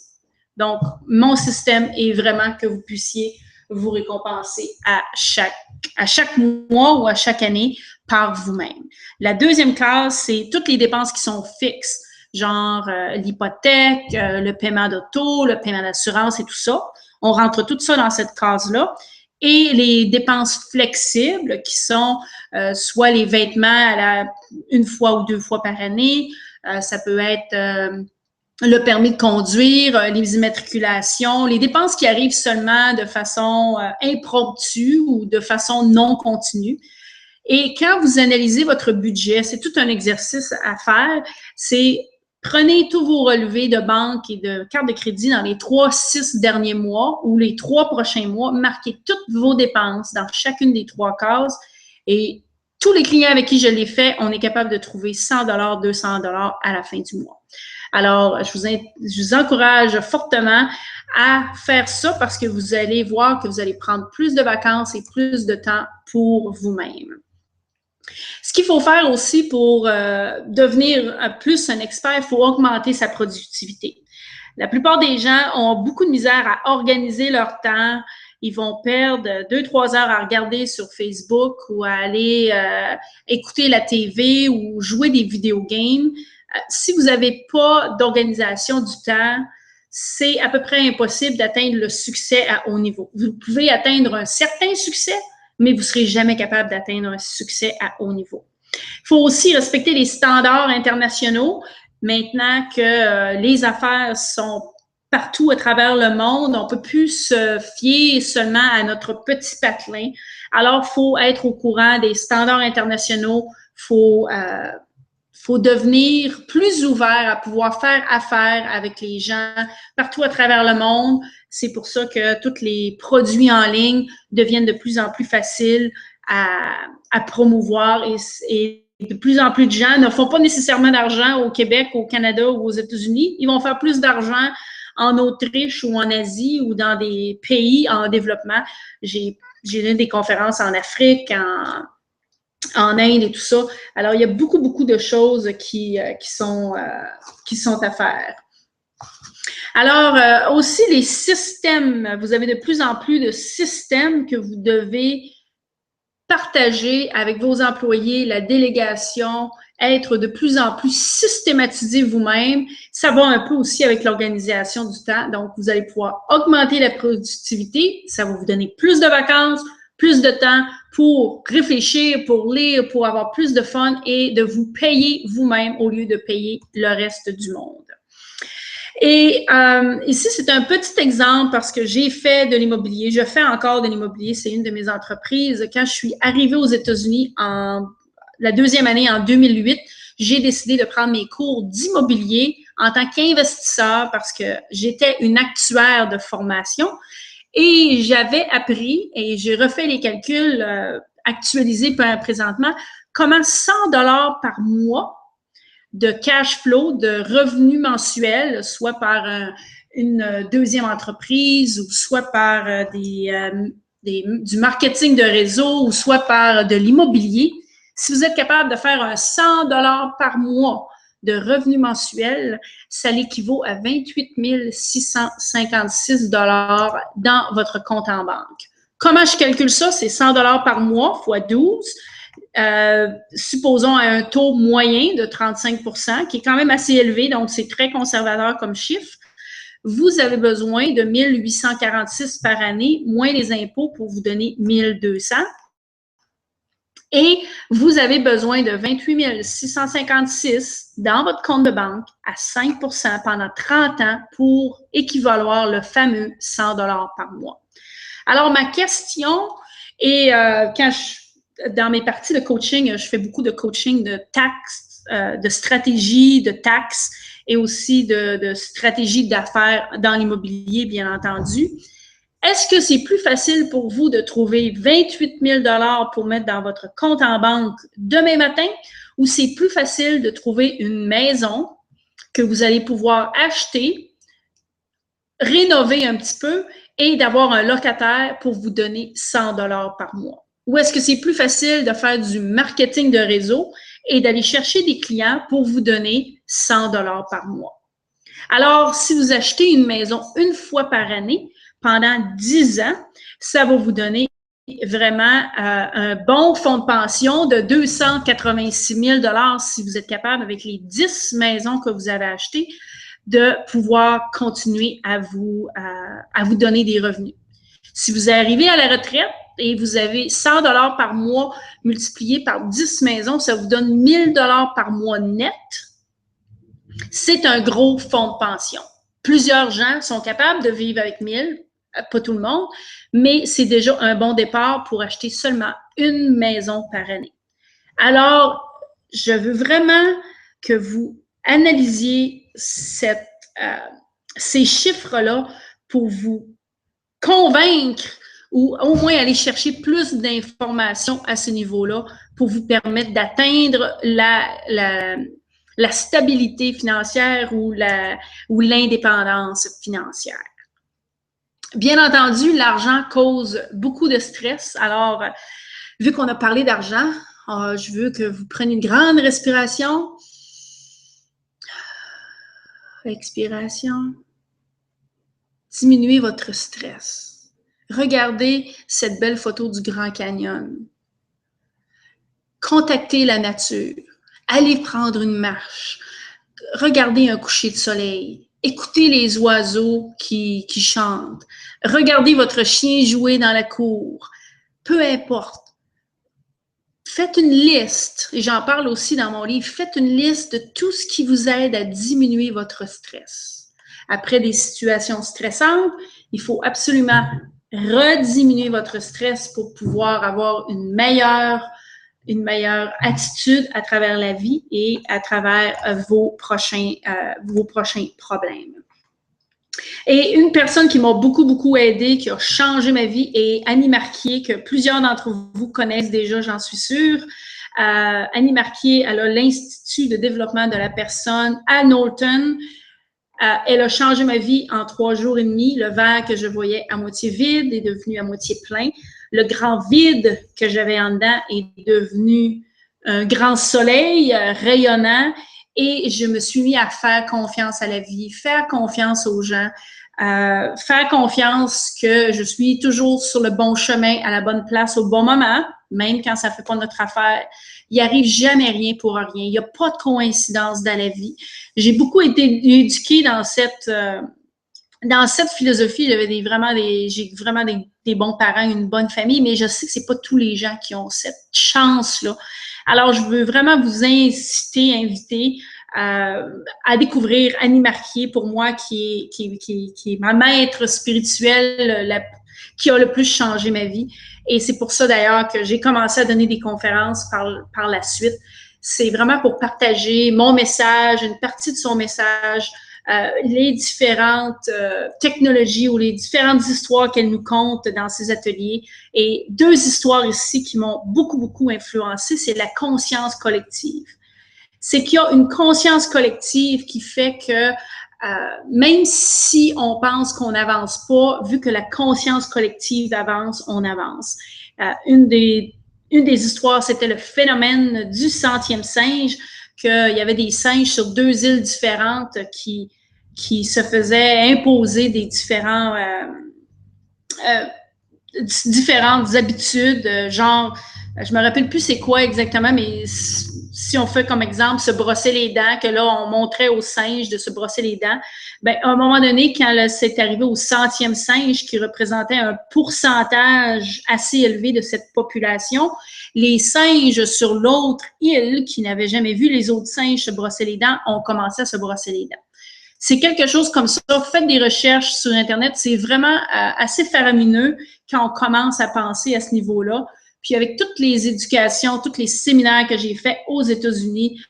Donc, mon système est vraiment que vous puissiez vous récompenser à chaque mois ou à chaque année par vous-même. La deuxième case, c'est toutes les dépenses qui sont fixes, genre l'hypothèque, le paiement d'auto, le paiement d'assurance et tout ça. On rentre tout ça dans cette case-là. Et les dépenses flexibles qui sont soit les vêtements une fois ou 2 fois par année, ça peut être le permis de conduire, les immatriculations, les dépenses qui arrivent seulement de façon impromptue ou de façon non continue. Et quand vous analysez votre budget, c'est tout un exercice à faire, c'est prenez tous vos relevés de banque et de carte de crédit dans les 3-6 derniers mois ou les 3 prochains mois, marquez toutes vos dépenses dans chacune des 3 cases et tous les clients avec qui je l'ai fait, on est capable de trouver 100 $, 200 $ à la fin du mois. Alors, je vous encourage fortement à faire ça parce que vous allez voir que vous allez prendre plus de vacances et plus de temps pour vous-même. Ce qu'il faut faire aussi pour devenir plus un expert, il faut augmenter sa productivité. La plupart des gens ont beaucoup de misère à organiser leur temps. Ils vont perdre 2-3 heures à regarder sur Facebook ou à aller écouter la TV ou jouer des vidéogames. Si vous n'avez pas d'organisation du temps, c'est à peu près impossible d'atteindre le succès à haut niveau. Vous pouvez atteindre un certain succès, mais vous ne serez jamais capable d'atteindre un succès à haut niveau. Il faut aussi respecter les standards internationaux. Maintenant que les affaires sont partout à travers le monde, on ne peut plus se fier seulement à notre petit patelin. Alors, il faut être au courant des standards internationaux. Il faut devenir plus ouvert à pouvoir faire affaire avec les gens partout à travers le monde. C'est pour ça que tous les produits en ligne deviennent de plus en plus faciles à promouvoir et de plus en plus de gens ne font pas nécessairement d'argent au Québec, au Canada ou aux États-Unis. Ils vont faire plus d'argent en Autriche ou en Asie ou dans des pays en développement. J'ai donné des conférences en Afrique, en Inde et tout ça. Alors, il y a beaucoup, beaucoup de choses qui sont à faire. Alors, aussi les systèmes. Vous avez de plus en plus de systèmes que vous devez partager avec vos employés, la délégation, être de plus en plus systématisé vous-même. Ça va un peu aussi avec l'organisation du temps. Donc, vous allez pouvoir augmenter la productivité. Ça va vous donner plus de vacances, plus de temps pour réfléchir, pour lire, pour avoir plus de fun et de vous payer vous-même au lieu de payer le reste du monde. Et ici, c'est un petit exemple parce que j'ai fait de l'immobilier. Je fais encore de l'immobilier. C'est une de mes entreprises. Quand je suis arrivée aux États-Unis en la deuxième année, en 2008, j'ai décidé de prendre mes cours d'immobilier en tant qu'investisseur parce que j'étais une actuaire de formation et j'avais appris, et j'ai refait les calculs actualisés présentement, comment 100 $ par mois de cash flow, de revenus mensuels, soit par une deuxième entreprise ou soit par du marketing de réseau ou soit par de l'immobilier. Si vous êtes capable de faire un 100 $ par mois de revenus mensuels, ça l'équivaut à 28 656 $ dans votre compte en banque. Comment je calcule ça? C'est 100 $ par mois fois 12. Supposons à un taux moyen de 35 %, qui est quand même assez élevé, donc c'est très conservateur comme chiffre. vous avez besoin de 1846 par année, moins les impôts pour vous donner 1200. Et vous avez besoin de 28 656 dans votre compte de banque à 5 pendant 30 ans pour équivaloir le fameux 100 $ par mois. Alors, ma question est, dans mes parties de coaching, je fais beaucoup de coaching de taxes, de stratégie, de taxes et aussi de stratégie d'affaires dans l'immobilier, bien entendu. Est-ce que c'est plus facile pour vous de trouver 28 000 $ pour mettre dans votre compte en banque demain matin ou c'est plus facile de trouver une maison que vous allez pouvoir acheter, rénover un petit peu et d'avoir un locataire pour vous donner 100 $ par mois? Ou est-ce que c'est plus facile de faire du marketing de réseau et d'aller chercher des clients pour vous donner 100 $ par mois? Alors, si vous achetez une maison une fois par année, pendant 10 ans, ça va vous donner vraiment un bon fonds de pension de 286 000 $ si vous êtes capable, avec les 10 maisons que vous avez achetées, de pouvoir continuer à vous donner des revenus. Si vous arrivez à la retraite et vous avez 100 $ par mois multiplié par 10 maisons, ça vous donne 1 000 $ par mois net. C'est un gros fonds de pension. Plusieurs gens sont capables de vivre avec 1 000, pas tout le monde, mais c'est déjà un bon départ pour acheter seulement une maison par année. Alors, je veux vraiment que vous analysiez ces chiffres-là pour vous convaincre ou au moins aller chercher plus d'informations à ce niveau-là pour vous permettre d'atteindre la stabilité financière ou l'indépendance financière. Bien entendu, l'argent cause beaucoup de stress. Alors, vu qu'on a parlé d'argent, je veux que vous preniez une grande respiration. Expiration. Diminuez votre stress. Regardez cette belle photo du Grand Canyon. Contactez la nature. Allez prendre une marche. Regardez un coucher de soleil. Écoutez les oiseaux qui chantent. Regardez votre chien jouer dans la cour. Peu importe. Faites une liste, et j'en parle aussi dans mon livre, faites une liste de tout ce qui vous aide à diminuer votre stress. Après des situations stressantes, il faut absolument rediminuer votre stress pour pouvoir avoir une meilleure attitude à travers la vie et à travers vos prochains problèmes. Et une personne qui m'a beaucoup aidé, qui a changé ma vie, est Annie Marquier, que plusieurs d'entre vous connaissent déjà, j'en suis sûre. Annie Marquier, elle a l'Institut de développement de la personne à Knowlton. Elle a changé ma vie en 3 jours et demi. Le verre que je voyais à moitié vide est devenu à moitié plein. Le grand vide que j'avais en dedans est devenu un grand soleil rayonnant. Et je me suis mis à faire confiance à la vie, faire confiance aux gens, faire confiance que je suis toujours sur le bon chemin, à la bonne place, au bon moment, même quand ça ne fait pas notre affaire. Il n'arrive jamais rien pour rien. Il n'y a pas de coïncidence dans la vie. J'ai beaucoup été éduquée dans cette philosophie. J'ai vraiment des bons parents, une bonne famille, mais je sais que c'est pas tous les gens qui ont cette chance-là. Alors, je veux vraiment vous inviter à découvrir Annie Marquier, pour moi, qui est ma maître spirituelle, qui a le plus changé ma vie. Et c'est pour ça, d'ailleurs, que j'ai commencé à donner des conférences par la suite. C'est vraiment pour partager mon message, une partie de son message, les différentes technologies ou les différentes histoires qu'elle nous conte dans ses ateliers. Et 2 histoires ici qui m'ont beaucoup influencée, c'est la conscience collective. C'est qu'il y a une conscience collective qui fait que même si on pense qu'on n'avance pas, vu que la conscience collective avance, on avance. Une des histoires, c'était le phénomène du 100e singe, qu'il y avait des singes sur 2 îles différentes qui se faisaient imposer des différentes habitudes, genre je me rappelle plus c'est quoi exactement, mais si on fait comme exemple se brosser les dents, que là, on montrait aux singes de se brosser les dents, ben, à un moment donné, quand c'est arrivé au 100e singe, qui représentait un pourcentage assez élevé de cette population, les singes sur l'autre île, qui n'avaient jamais vu les autres singes se brosser les dents, ont commencé à se brosser les dents. C'est quelque chose comme ça. Faites des recherches sur Internet. C'est vraiment assez faramineux quand on commence à penser à ce niveau-là. Puis avec toutes les éducations, tous les séminaires que j'ai faits aux États-Unis,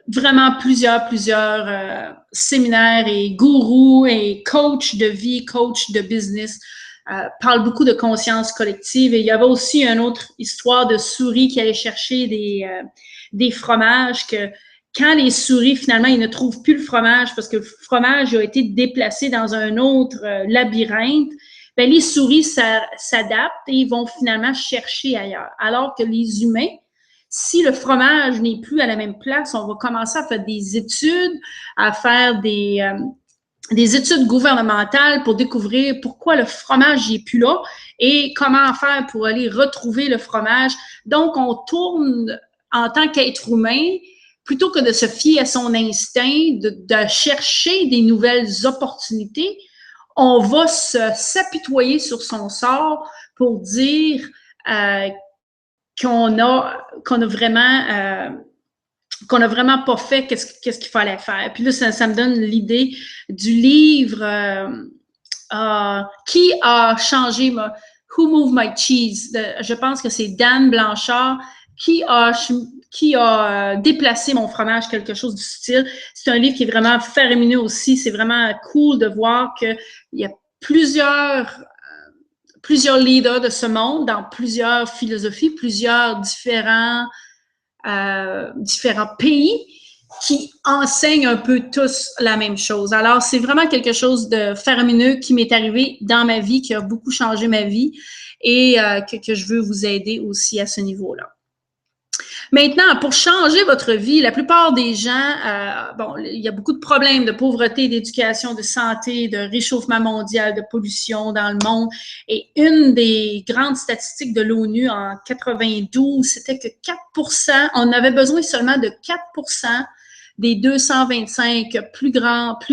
vraiment plusieurs séminaires et gourous et coachs de vie, coachs de business parlent beaucoup de conscience collective. Et il y avait aussi une autre histoire de souris qui allait chercher des fromages que quand les souris, finalement, ils ne trouvent plus le fromage parce que le fromage a été déplacé dans un autre labyrinthe, ben, les souris s'adaptent et ils vont finalement chercher ailleurs. Alors que les humains, si le fromage n'est plus à la même place, on va commencer à faire des études, à faire des études gouvernementales pour découvrir pourquoi le fromage n'est plus là et comment faire pour aller retrouver le fromage. Donc, on tourne en tant qu'être humain, plutôt que de se fier à son instinct, de chercher des nouvelles opportunités, on va s'apitoyer sur son sort pour dire qu'on a vraiment pas fait qu'est-ce qu'il fallait faire. Puis là, ça me donne l'idée du livre Qui a changé Who Moved My Cheese? Je pense que c'est Dan Blanchard qui a déplacé mon fromage, quelque chose du style. C'est un livre qui est vraiment faramineux aussi. C'est vraiment cool de voir qu'il y a plusieurs leaders de ce monde dans plusieurs philosophies, plusieurs différents pays qui enseignent un peu tous la même chose. Alors, c'est vraiment quelque chose de faramineux qui m'est arrivé dans ma vie, qui a beaucoup changé ma vie et que je veux vous aider aussi à ce niveau-là. Maintenant, pour changer votre vie, la plupart des gens, il y a beaucoup de problèmes de pauvreté, d'éducation, de santé, de réchauffement mondial, de pollution dans le monde. Et une des grandes statistiques de l'ONU en 92, c'était que 4%, on avait besoin seulement de 4% des 225 plus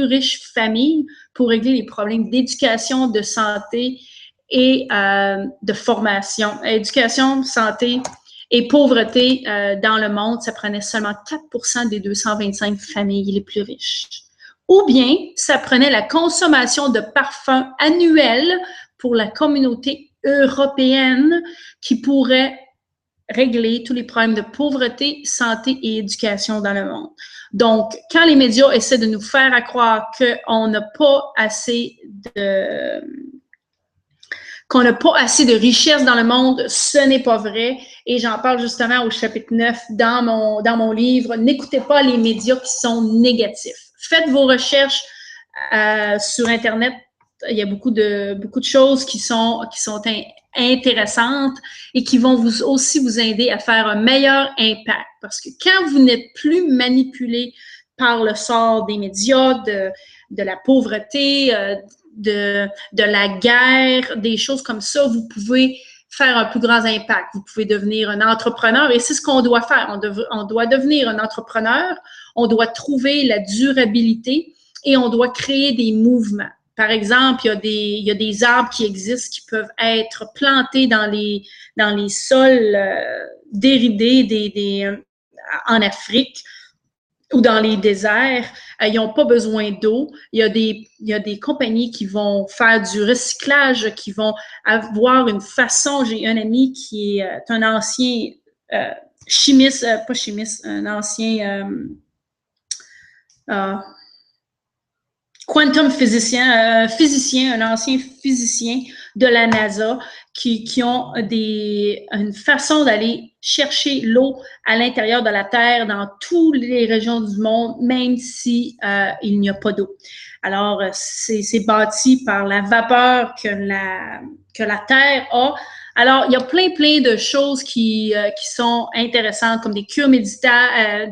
riches familles pour régler les problèmes d'éducation, de santé et de formation. Éducation, santé et pauvreté dans le monde, ça prenait seulement 4% des 225 familles les plus riches. Ou bien, ça prenait la consommation de parfums annuels pour la communauté européenne qui pourrait régler tous les problèmes de pauvreté, santé et éducation dans le monde. Donc, quand les médias essaient de nous faire croire qu'on n'a pas assez de richesse dans le monde, ce n'est pas vrai. Et j'en parle justement au chapitre 9 dans mon livre. N'écoutez pas les médias qui sont négatifs. Faites vos recherches sur Internet. Il y a beaucoup de choses qui sont intéressantes et qui vont aussi vous aider à faire un meilleur impact. Parce que quand vous n'êtes plus manipulé par le sort des médias, de la pauvreté, de la guerre, des choses comme ça, vous pouvez faire un plus grand impact. Vous pouvez devenir un entrepreneur et c'est ce qu'on doit faire. On doit devenir un entrepreneur, on doit trouver la durabilité et on doit créer des mouvements. Par exemple, il y a des arbres qui existent qui peuvent être plantés dans les sols déridés en Afrique ou dans les déserts, ils n'ont pas besoin d'eau. Il y a des compagnies qui vont faire du recyclage, qui vont avoir une façon. J'ai un ami qui est un ancien chimiste, pas chimiste, un ancien quantum physicien, un ancien physicien de la NASA qui ont une façon d'aller chercher l'eau à l'intérieur de la Terre dans toutes les régions du monde, même si il n'y a pas d'eau. Alors, c'est bâti par la vapeur que la Terre a. Alors, il y a plein de choses qui sont intéressantes, comme des cures médicales,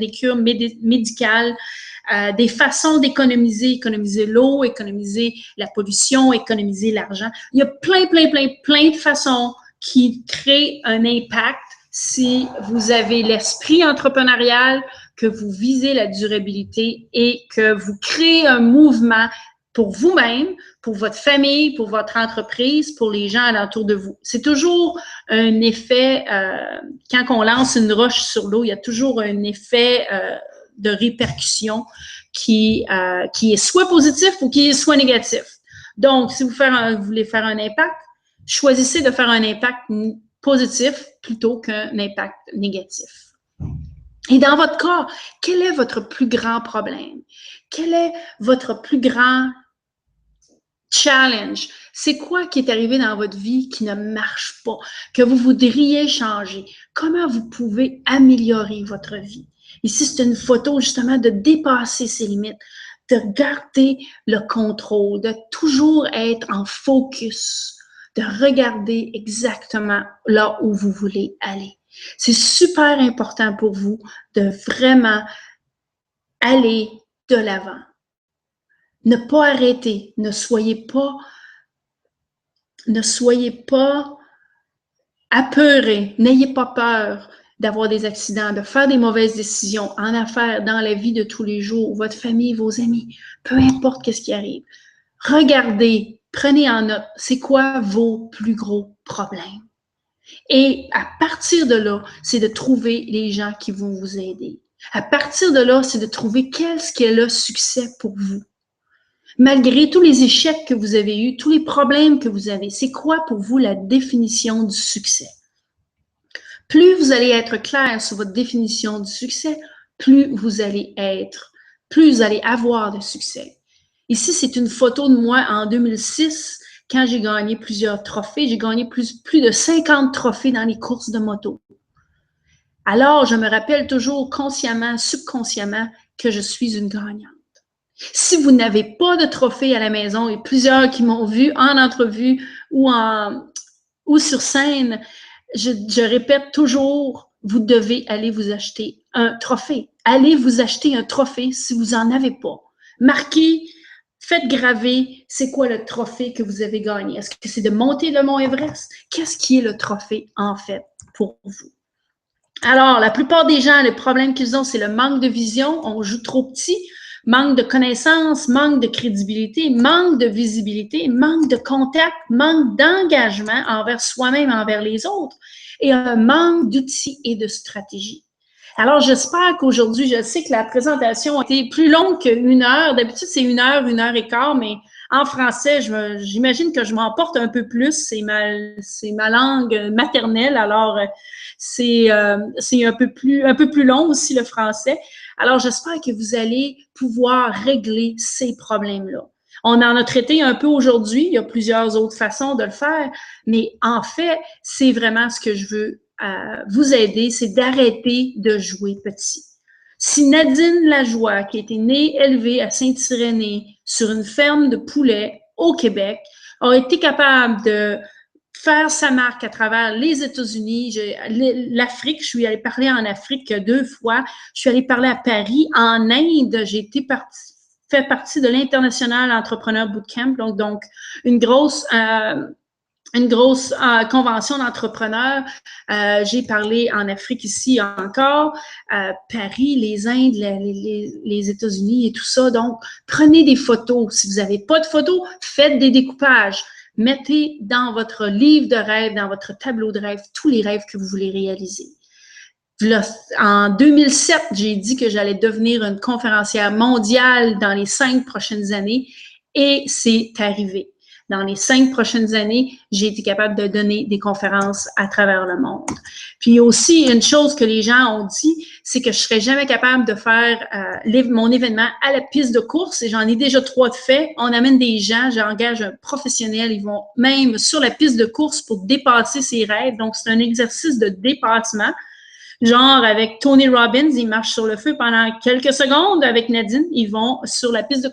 des façons d'économiser l'eau, économiser la pollution, économiser l'argent. Il y a plein de façons qui crée un impact si vous avez l'esprit entrepreneurial, que vous visez la durabilité et que vous créez un mouvement pour vous-même, pour votre famille, pour votre entreprise, pour les gens alentour de vous. C'est toujours un effet, quand on lance une roche sur l'eau, il y a toujours un effet de répercussion qui est soit positif ou qui est soit négatif. Donc, si vous voulez faire un impact, choisissez de faire un impact positif plutôt qu'un impact négatif. Et dans votre cas, quel est votre plus grand problème? Quel est votre plus grand challenge? C'est quoi qui est arrivé dans votre vie qui ne marche pas, que vous voudriez changer? Comment vous pouvez améliorer votre vie? Ici, c'est une photo justement de dépasser ses limites, de garder le contrôle, de toujours être en focus, de regarder exactement là où vous voulez aller. C'est super important pour vous de vraiment aller de l'avant. Ne pas arrêter, ne soyez pas apeurés, n'ayez pas peur d'avoir des accidents, de faire des mauvaises décisions en affaires, dans la vie de tous les jours, votre famille, vos amis, peu importe qu'est-ce qui arrive. Regardez, prenez en note, c'est quoi vos plus gros problèmes? Et à partir de là, c'est de trouver les gens qui vont vous aider. À partir de là, c'est de trouver qu'est-ce qui est le succès pour vous. Malgré tous les échecs que vous avez eus, tous les problèmes que vous avez, c'est quoi pour vous la définition du succès? Plus vous allez être clair sur votre définition du succès, plus vous allez avoir de succès. Ici, c'est une photo de moi en 2006, quand j'ai gagné plusieurs trophées. J'ai gagné plus de 50 trophées dans les courses de moto. Alors, je me rappelle toujours consciemment, subconsciemment, que je suis une gagnante. Si vous n'avez pas de trophée à la maison, et plusieurs qui m'ont vu en entrevue ou sur scène, je répète toujours, vous devez aller vous acheter un trophée. Allez vous acheter un trophée si vous n'en avez pas. Marquez, faites graver, c'est quoi le trophée que vous avez gagné? Est-ce que c'est de monter le mont Everest? Qu'est-ce qui est le trophée, en fait, pour vous? Alors, la plupart des gens, le problème qu'ils ont, c'est le manque de vision. On joue trop petit. Manque de connaissances, manque de crédibilité, manque de visibilité, manque de contact, manque d'engagement envers soi-même, envers les autres, et un manque d'outils et de stratégies. Alors, j'espère qu'aujourd'hui, je sais que la présentation a été plus longue qu'une heure. D'habitude, c'est une heure et quart, mais en français, j'imagine que je m'emporte un peu plus. C'est ma langue maternelle, alors c'est un peu plus long aussi le français. Alors, j'espère que vous allez pouvoir régler ces problèmes-là. On en a traité un peu aujourd'hui. Il y a plusieurs autres façons de le faire, mais en fait, c'est vraiment ce que je veux vous aider, c'est d'arrêter de jouer petit. Si Nadine Lajoie, qui a été née, élevée à Saint-Irénée sur une ferme de poulets au Québec, a été capable de faire sa marque à travers les États-Unis, l'Afrique, je suis allée parler en Afrique 2 fois, je suis allée parler à Paris, en Inde, j'ai fait partie de l'International Entrepreneur Bootcamp, donc une grosse convention d'entrepreneurs. J'ai parlé en Afrique ici encore, Paris, les Indes, les États-Unis et tout ça. Donc, prenez des photos. Si vous n'avez pas de photos, faites des découpages. Mettez dans votre livre de rêve, dans votre tableau de rêve, tous les rêves que vous voulez réaliser. En 2007, j'ai dit que j'allais devenir une conférencière mondiale dans les 5 prochaines années et c'est arrivé. Dans les 5 prochaines années, j'ai été capable de donner des conférences à travers le monde. Puis aussi, une chose que les gens ont dit, c'est que je serais jamais capable de faire mon événement à la piste de course. Et j'en ai déjà 3 de fait. On amène des gens, j'engage un professionnel, ils vont même sur la piste de course pour dépasser ses rêves. Donc, c'est un exercice de dépassement. Genre, avec Tony Robbins, ils marchent sur le feu pendant quelques secondes. Avec Nadine, ils vont sur la piste de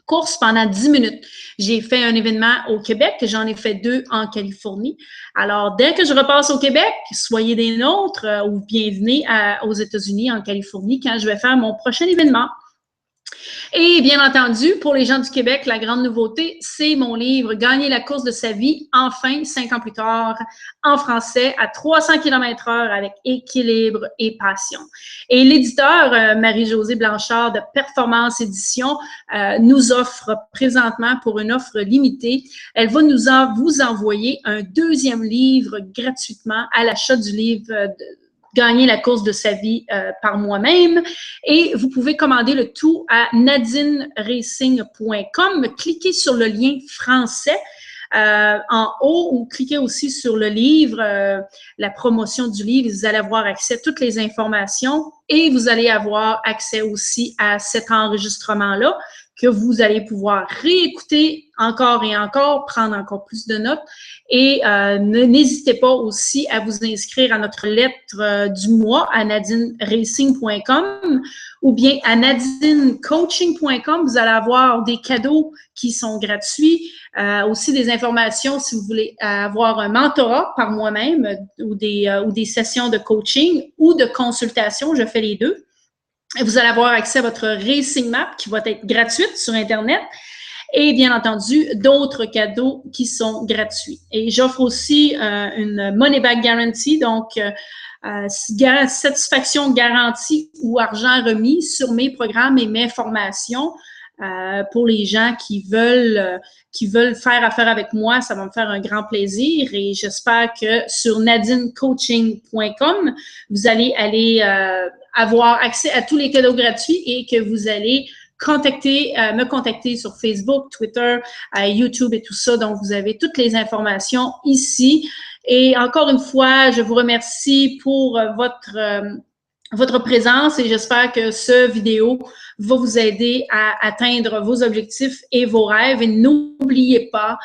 course pendant 10 minutes. J'ai fait un événement au Québec, j'en ai fait 2 en Californie. Alors, dès que je repasse au Québec, soyez des nôtres ou bienvenue aux États-Unis, en Californie, quand je vais faire mon prochain événement. Et bien entendu, pour les gens du Québec, la grande nouveauté, c'est mon livre « Gagner la course de sa vie, enfin, 5 ans plus tard », en français, à 300 km/h avec équilibre et passion. Et l'éditeur, Marie-Josée Blanchard de Performance Édition, nous offre présentement pour une offre limitée, elle va vous envoyer un deuxième livre gratuitement à l'achat du livre Gagner la course de sa vie par moi-même. Et vous pouvez commander le tout à nadineracing.com. Cliquez sur le lien français en haut ou cliquez aussi sur le livre, la promotion du livre. Vous allez avoir accès à toutes les informations et vous allez avoir accès aussi à cet enregistrement-là que vous allez pouvoir réécouter encore et encore, prendre encore plus de notes. Et n'hésitez pas aussi à vous inscrire à notre lettre du mois à nadineracing.com ou bien à nadinecoaching.com. Vous allez avoir des cadeaux qui sont gratuits, aussi des informations si vous voulez avoir un mentorat par moi-même ou des sessions de coaching ou de consultation. Je fais les deux. Vous allez avoir accès à votre Racing Map qui va être gratuite sur Internet et bien entendu, d'autres cadeaux qui sont gratuits. Et j'offre aussi une Money Back Guarantee, donc satisfaction garantie ou argent remis sur mes programmes et mes formations. Pour les gens qui veulent faire affaire avec moi, ça va me faire un grand plaisir et j'espère que sur nadinecoaching.com, vous allez aller avoir accès à tous les cadeaux gratuits et que vous allez me contacter sur Facebook, Twitter, YouTube et tout ça. Donc, vous avez toutes les informations ici. Et encore une fois, je vous remercie pour votre présence et j'espère que ce vidéo va vous aider à atteindre vos objectifs et vos rêves. Et n'oubliez pas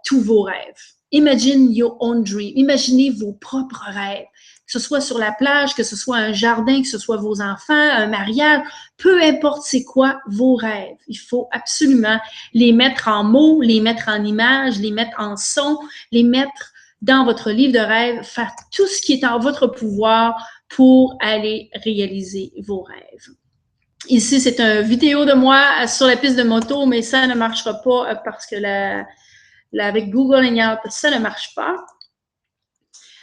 tous vos rêves. Imagine your own dream. Imaginez vos propres rêves. Que ce soit sur la plage, que ce soit un jardin, que ce soit vos enfants, un mariage, peu importe c'est quoi vos rêves. Il faut absolument les mettre en mots, les mettre en images, les mettre en son, les mettre dans votre livre de rêve, faire tout ce qui est en votre pouvoir pour aller réaliser vos rêves. Ici, c'est une vidéo de moi sur la piste de moto, mais ça ne marchera pas parce que avec Google Hangout, ça ne marche pas.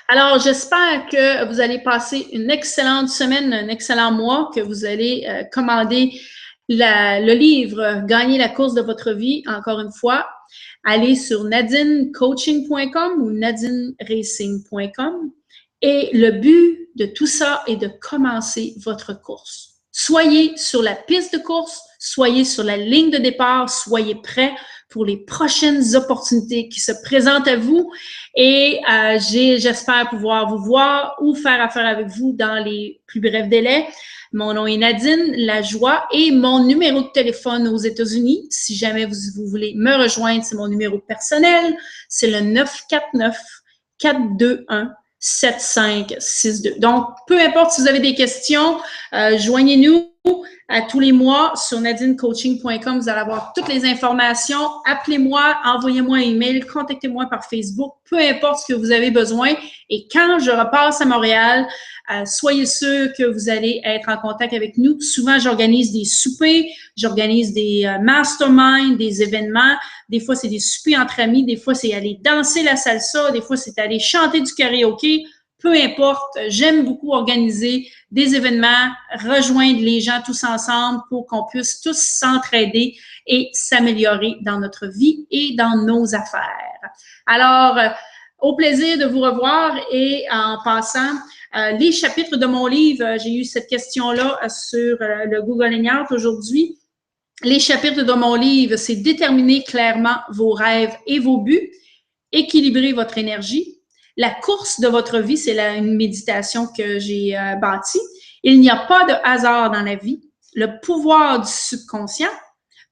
Alors, j'espère que vous allez passer une excellente semaine, un excellent mois, que vous allez commander le livre « Gagner la course de votre vie ». Encore une fois, allez sur nadinecoaching.com ou nadineracing.com. Et le but de tout ça est de commencer votre course. Soyez sur la piste de course, soyez sur la ligne de départ, soyez prêts pour les prochaines opportunités qui se présentent à vous et j'espère pouvoir vous voir ou faire affaire avec vous dans les plus brefs délais. Mon nom est Nadine Lajoie et mon numéro de téléphone aux États-Unis, si jamais vous voulez me rejoindre, c'est mon numéro personnel, c'est le 949-421-7562. Donc, peu importe si vous avez des questions, joignez-nous à tous les mois sur nadinecoaching.com. Vous allez avoir toutes les informations. Appelez-moi, envoyez-moi un email, contactez-moi par Facebook, peu importe ce que vous avez besoin. Et quand je repasse à Montréal, soyez sûrs que vous allez être en contact avec nous. Souvent, j'organise des soupers, j'organise des masterminds, des événements. Des fois, c'est des soupers entre amis. Des fois, c'est aller danser la salsa. Des fois, c'est aller chanter du karaoké. Peu importe, j'aime beaucoup organiser des événements, rejoindre les gens tous ensemble pour qu'on puisse tous s'entraider et s'améliorer dans notre vie et dans nos affaires. Alors, au plaisir de vous revoir et en passant, les chapitres de mon livre, j'ai eu cette question-là sur le Google Hangout aujourd'hui. Les chapitres de mon livre, c'est déterminer clairement vos rêves et vos buts, équilibrer votre énergie. La course de votre vie, c'est une méditation que j'ai bâtie. Il n'y a pas de hasard dans la vie. Le pouvoir du subconscient.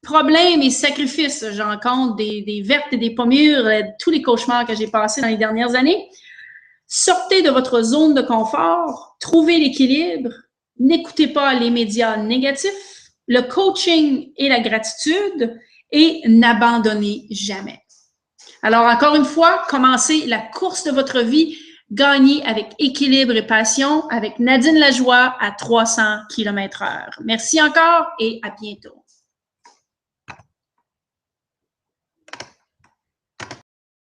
Problèmes et sacrifices. J'en compte des vertes et des pommures, tous les cauchemars que j'ai passés dans les dernières années. Sortez de votre zone de confort. Trouvez l'équilibre. N'écoutez pas les médias négatifs. Le coaching et la gratitude. Et n'abandonnez jamais. Alors, encore une fois, commencez la course de votre vie, Gagner avec équilibre et passion avec Nadine Lajoie à 300 km/h. Merci encore et à bientôt.